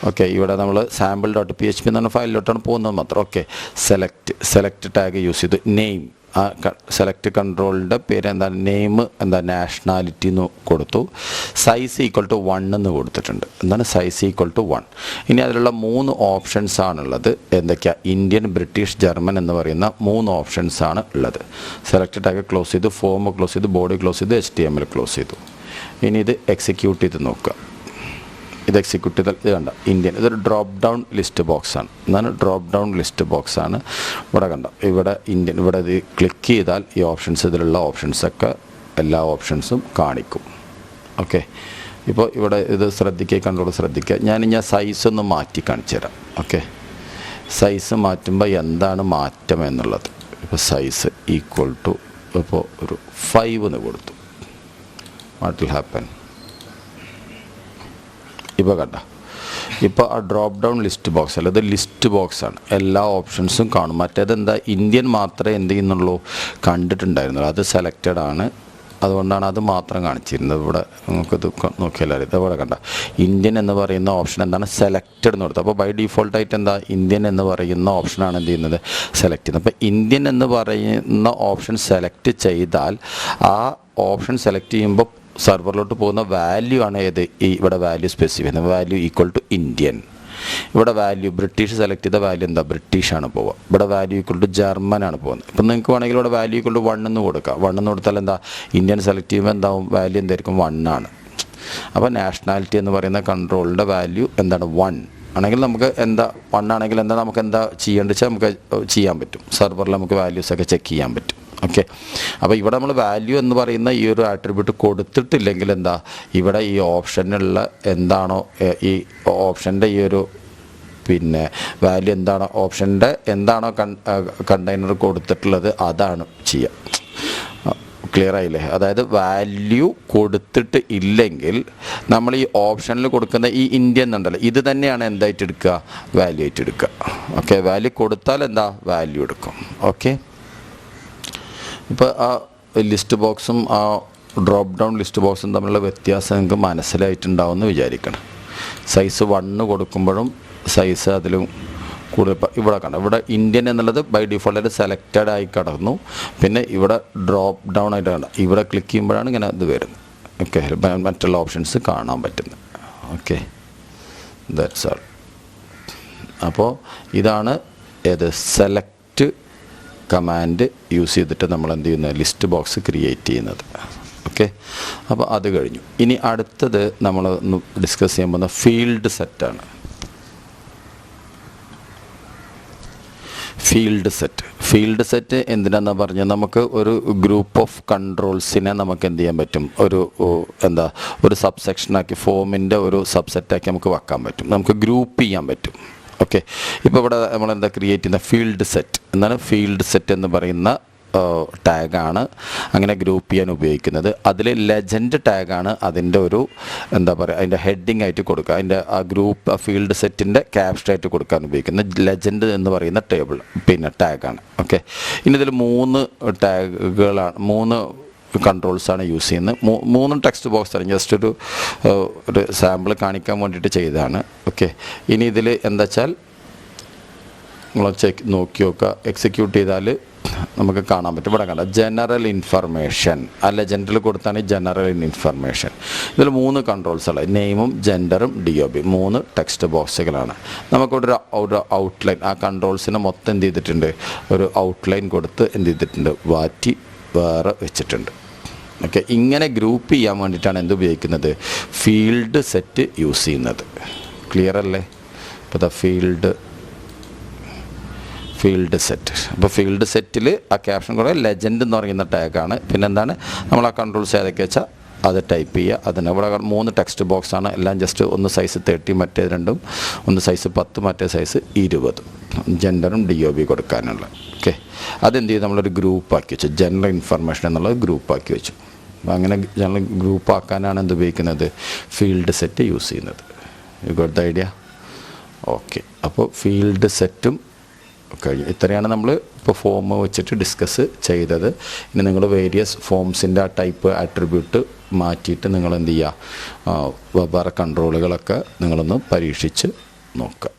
ഓക്കെ, ഇവിടെ നമ്മൾ sample.php എന്ന് പറഞ്ഞ ഫയലിലോട്ടാണ് പോകുന്നത് മാത്രം. ഓക്കെ, സെലക്ട് ടാഗ് യൂസ് ചെയ്തു. നെയിം, ആ സെലക്ട് കൺട്രോളിൻ്റെ പേര് എന്താണ്, നെയിം എന്താ, നാഷണാലിറ്റി എന്ന് കൊടുത്തു. സൈസ് ഈക്വൽ ടു 1 എന്ന് കൊടുത്തിട്ടുണ്ട്. എന്താണ് സൈസ് ഈക്വൽ ടു 1. ഇനി അതിലുള്ള 3 ഓപ്ഷൻസ് ആണുള്ളത്. എന്തൊക്കെയാണ്? ഇന്ത്യൻ, ബ്രിട്ടീഷ്, ജർമ്മൻ എന്ന് പറയുന്ന 3 ഓപ്ഷൻസ് ആണ് ഉള്ളത്. സെലക്ട് ടാഗ് ക്ലോസ് ചെയ്തു, ഫോം ക്ലോസ് ചെയ്തു, ബോഡി ക്ലോസ് ചെയ്തു, HTML ക്ലോസ് ചെയ്തു. ഇനി ഇത് എക്സിക്യൂട്ട് ചെയ്ത് നോക്കുക. ഇത് എക്സിക്യൂട്ട് ചെയ്താൽ ഇത് കണ്ട ഇന്ത്യൻ, ഇതൊരു ഡ്രോപ്പ് ഡൗൺ ലിസ്റ്റ് ബോക്സാണ്. എന്താണ് ഡ്രോപ്പ് ഡൗൺ ലിസ്റ്റ് ബോക്സാണ്. ഇവിടെ കണ്ട ഇവിടെ ഇന്ത്യൻ, ഇവിടെ ഇത് ക്ലിക്ക് ചെയ്താൽ ഈ ഓപ്ഷൻസ്, ഇതിലുള്ള ഓപ്ഷൻസൊക്കെ എല്ലാ ഓപ്ഷൻസും കാണിക്കും. ഓക്കെ, ഇപ്പോൾ ഇവിടെ ഇത് ശ്രദ്ധിക്കുക, കൺട്രോൾ ശ്രദ്ധിക്കുക. ഞാൻ സൈസ് ഒന്ന് മാറ്റി കാണിച്ചു തരാം. ഓക്കെ, സൈസ് മാറ്റുമ്പോൾ എന്താണ് മാറ്റം എന്നുള്ളത്. ഇപ്പോൾ സൈസ് ഈക്വൽ ടു ഇപ്പോൾ ഒരു 5 എന്ന് കൊടുത്തു. What will happen? ഇപ്പോൾ കണ്ട, ഇപ്പോൾ ആ ഡ്രോപ്പ് ഡൗൺ ലിസ്റ്റ് ബോക്സ് അല്ല, ഇത് ലിസ്റ്റ് ബോക്സാണ്. എല്ലാ ഓപ്ഷൻസും കാണും. മറ്റേതെന്താ, ഇന്ത്യൻ മാത്രമേ എന്ത് ചെയ്യുന്നുള്ളൂ, കണ്ടിട്ടുണ്ടായിരുന്നുള്ളൂ. അത് സെലക്റ്റഡ് ആണ്, അതുകൊണ്ടാണ് അത് മാത്രം കാണിച്ചിരുന്നത്. ഇവിടെ നമുക്കിത് നോക്കിയാലും ഇതവിടെ കണ്ട, ഇന്ത്യൻ എന്ന് പറയുന്ന ഓപ്ഷൻ എന്താണ്, സെലക്റ്റഡ് എന്ന് കൊടുത്തത്. അപ്പോൾ ബൈ ഡിഫോൾട്ടായിട്ട് എന്താ, ഇന്ത്യൻ എന്ന് പറയുന്ന ഓപ്ഷനാണ് എന്ത് ചെയ്യുന്നത്, സെലക്ട് ചെയ്യുന്നത്. അപ്പോൾ ഇന്ത്യൻ എന്ന് പറയുന്ന ഓപ്ഷൻ സെലക്ട് ചെയ്താൽ ആ ഓപ്ഷൻ സെലക്ട് ചെയ്യുമ്പോൾ സെർവറിലോട്ട് പോകുന്ന വാല്യൂ ആണ് ഏത്, ഈ ഇവിടെ വാല്യൂ സ്പെസിഫൈ ചെയ്യുന്നത്. Value equal to Indian. ഇവിടെ വാല്യൂ ബ്രിട്ടീഷ് സെലക്ട് ചെയ്ത വാല്യൂ എന്താ, ബ്രിട്ടീഷാണ് പോവുക. ഇവിടെ വാല്യൂ ഈക്വൽ ടു ജർമ്മനാണ് പോകുന്നത്. ഇപ്പം നിങ്ങൾക്ക് വേണമെങ്കിൽ ഇവിടെ വാല്യൂ ഈക്വൽ ടു 1 എന്ന് കൊടുക്കാം. 1 എന്ന് കൊടുത്താൽ എന്താ, ഇന്ത്യൻ സെലക്ട് ചെയ്യുമ്പോൾ എന്താവും, വാല്യൂ എന്തായിരിക്കും, 1 ആണ്. അപ്പോൾ നാഷണാലിറ്റി എന്ന് പറയുന്ന കൺട്രോളിൻ്റെ വാല്യൂ എന്താണ്, 1 ആണെങ്കിൽ നമുക്ക് എന്താ, 1 ആണെങ്കിൽ എന്താ, നമുക്ക് എന്താ ചെയ്യേണ്ടത് വെച്ചാൽ നമുക്ക് ചെയ്യാൻ പറ്റും. സെർവറിൽ നമുക്ക് വാല്യൂസൊക്കെ ചെക്ക് ചെയ്യാൻ പറ്റും. ഓക്കെ, അപ്പോൾ ഇവിടെ നമ്മൾ വാല്യൂ എന്ന് പറയുന്ന ഈ ഒരു ആട്രിബ്യൂട്ട് കൊടുത്തിട്ടില്ലെങ്കിൽ എന്താ, ഇവിടെ ഈ ഓപ്ഷനിലുള്ള എന്താണോ, ഈ ഓപ്ഷൻ്റെ ഈ ഒരു പിന്നെ വാല്യൂ എന്താണോ, ഓപ്ഷൻ്റെ എന്താണോ കണ്ടെയ്നർ കൊടുത്തിട്ടുള്ളത് അതാണ് ചെയ്യുക. ക്ലിയർ ആയില്ലേ? അതായത് വാല്യൂ കൊടുത്തിട്ട് ഇല്ലെങ്കിൽ നമ്മൾ ഈ ഓപ്ഷനിൽ കൊടുക്കുന്ന ഈ ഇന്ത്യൻ എന്നുണ്ടല്ലോ, ഇത് തന്നെയാണ് എന്തായിട്ട് എടുക്കുക, വാല്യൂ ആയിട്ട് എടുക്കുക. ഓക്കെ, വാല്യൂ കൊടുത്താൽ എന്താ, വാല്യൂ എടുക്കും. ഓക്കെ, ഇപ്പോൾ ആ ലിസ്റ്റ് ബോക്സും ആ ഡ്രോപ്പ് ഡൗൺ ലിസ്റ്റ് ബോക്സും തമ്മിലുള്ള വ്യത്യാസം നിങ്ങൾക്ക് മനസ്സിലായിട്ടുണ്ടാവുമെന്ന് വിചാരിക്കണം. സൈസ് 1 കൊടുക്കുമ്പോഴും സൈസ് അതിലും കൂടുതൽ. ഇവിടെ കണ്ട, ഇവിടെ ഇന്ത്യൻ എന്നുള്ളത് ബൈ ഡിഫോൾട്ടായിട്ട് സെലക്റ്റഡ് ആയി കിടന്നു. പിന്നെ ഇവിടെ ഡ്രോപ്പ് ഡൗൺ ആയിട്ട് കണ്ട, ഇവിടെ ക്ലിക്ക് ചെയ്യുമ്പോഴാണ് ഇങ്ങനെ ഇത് വരുന്നത്. ഓക്കെ, മറ്റുള്ള ഓപ്ഷൻസ് കാണാൻ പറ്റുന്നത്. ഓക്കെ, ദാറ്റ്സ് ആൾ. അപ്പോൾ ഇതാണ് ഏത്, സെലക്ട് കമാൻഡ് യൂസ് ചെയ്തിട്ട് നമ്മൾ എന്ത് ചെയ്യുന്നത്, ലിസ്റ്റ് ബോക്സ് ക്രിയേറ്റ് ചെയ്യുന്നത്. ഓക്കെ, അപ്പോൾ അത് കഴിഞ്ഞു. ഇനി അടുത്തത് നമ്മൾ ഡിസ്കസ് ചെയ്യാൻ പോകുന്ന ഫീൽഡ് സെറ്റാണ്. ഫീൽഡ് സെറ്റ് എന്തിനാണെന്ന് പറഞ്ഞാൽ നമുക്ക് ഒരു ഗ്രൂപ്പ് ഓഫ് കൺട്രോൾസിനെ നമുക്ക് എന്ത് ചെയ്യാൻ പറ്റും, ഒരു സബ്സെക്ഷനാക്കി, ഫോമിൻ്റെ ഒരു സബ്സെറ്റാക്കി നമുക്ക് വെക്കാൻ പറ്റും, നമുക്ക് ഗ്രൂപ്പ് ചെയ്യാൻ പറ്റും. ഓക്കെ, ഇപ്പോൾ ഇവിടെ നമ്മളെന്താ ക്രിയേറ്റ് ചെയ്യുന്ന ഫീൽഡ് സെറ്റ് എന്നാണ്. ഫീൽഡ് സെറ്റ് എന്ന് പറയുന്ന ടാഗാണ് അങ്ങനെ ഗ്രൂപ്പ് ചെയ്യാൻ ഉപയോഗിക്കുന്നത്. അതിൽ ലെജൻഡ് ടാഗാണ് അതിൻ്റെ ഒരു എന്താ പറയുക, അതിൻ്റെ ഹെഡിങ് ആയിട്ട് കൊടുക്കുക. അതിൻ്റെ ആ ഗ്രൂപ്പ് ഫീൽഡ് സെറ്റിൻ്റെ ക്യാപ്ഷനായിട്ട് കൊടുക്കാൻ ഉപയോഗിക്കുന്ന ലെജൻഡ് എന്ന് പറയുന്ന ടാഗാണ്. ഓക്കെ, ഇനി ഇതിൽ 3 ടാഗുകളാണ്, 3 കൺട്രോൾസാണ് യൂസ് ചെയ്യുന്നത്. 3 ടെക്സ്റ്റ് ബോക്സ് ആണ്. ജസ്റ്റ് ഒരു സാമ്പിൾ കാണിക്കാൻ വേണ്ടിയിട്ട് ചെയ്തതാണ്. ഓക്കെ, ഇനി ഇതിൽ എന്താ വെച്ചാൽ നമ്മൾ നോക്കി നോക്കുക, എക്സിക്യൂട്ട് ചെയ്താൽ നമുക്ക് കാണാൻ പറ്റും. ഇവിടെ കണ്ട ജനറൽ ഇൻഫർമേഷൻ, അല്ല ജനറൽ കൊടുത്താണ് ജനറൽ ഇൻഫർമേഷൻ. ഇതിൽ 3 കൺട്രോൾസുള്ള നെയിമും ജെൻഡറും DOB 3 ടെക്സ്റ്റ് ബോക്സുകളാണ്. നമുക്കിവിടെ ഒരു ഔട്ട്ലൈൻ, ആ കൺട്രോൾസിനെ മൊത്തം എന്ത് ചെയ്തിട്ടുണ്ട്, ഒരു ഔട്ട്ലൈൻ കൊടുത്ത് എന്ത് ചെയ്തിട്ടുണ്ട്, മാറ്റി വേറെ വെച്ചിട്ടുണ്ട്. ഓക്കെ, ഇങ്ങനെ ഗ്രൂപ്പ് ചെയ്യാൻ വേണ്ടിയിട്ടാണ് എന്ത് ഉപയോഗിക്കുന്നത്, ഫീൽഡ് സെറ്റ് യൂസ് ചെയ്യുന്നത്. ക്ലിയർ അല്ലേ? ഇപ്പോൾ ഫീൽഡ് സെറ്റ്. അപ്പോൾ ഫീൽഡ് സെറ്റിൽ ആ ക്യാപ്ഷൻ കൂടെ ലെജൻഡ് എന്ന് പറയുന്ന ടാഗാണ്. പിന്നെ എന്താണ്, നമ്മൾ ആ കൺട്രോൾസ് ഏതൊക്കെ വെച്ചാൽ അത് ടൈപ്പ് ചെയ്യുക. അതിന് ഇവിടെ 3 ടെക്സ്റ്റ് ബോക്സാണ്. എല്ലാം ജസ്റ്റ് ഒന്ന് സൈസ് 30, മറ്റേ രണ്ടും ഒന്ന് സൈസ് 10, മറ്റേ സൈസ് 20. ജെൻഡറും DOB കൊടുക്കാനുള്ള. ഓക്കെ, അതെന്ത് ചെയ്യും, നമ്മളൊരു ഗ്രൂപ്പാക്കി വെച്ചു. ജനറൽ ഇൻഫർമേഷൻ എന്നുള്ളത് ഗ്രൂപ്പാക്കി വെച്ചു. അപ്പോൾ അങ്ങനെ ജനറൽ ഗ്രൂപ്പാക്കാനാണ് എന്ത് ഉപയോഗിക്കുന്നത്, ഫീൽഡ് സെറ്റ് യൂസ് ചെയ്യുന്നത്. You got the idea? Okay, അപ്പോൾ ഫീൽഡ് സെറ്റും കഴിഞ്ഞു. ഇത്രയാണ് നമ്മൾ ഇപ്പോൾ ഫോം വെച്ചിട്ട് ഡിസ്കസ് ചെയ്തത്. ഇനി നിങ്ങൾ വേരിയസ് ഫോംസിൻ്റെ ആ ടൈപ്പ് ആട്രിബ്യൂട്ട് മാറ്റിയിട്ട് നിങ്ങൾ എന്ത് ചെയ്യുക, വേറെ കൺട്രോളുകളൊക്കെ നിങ്ങളൊന്ന് പരീക്ഷിച്ച് നോക്കുക.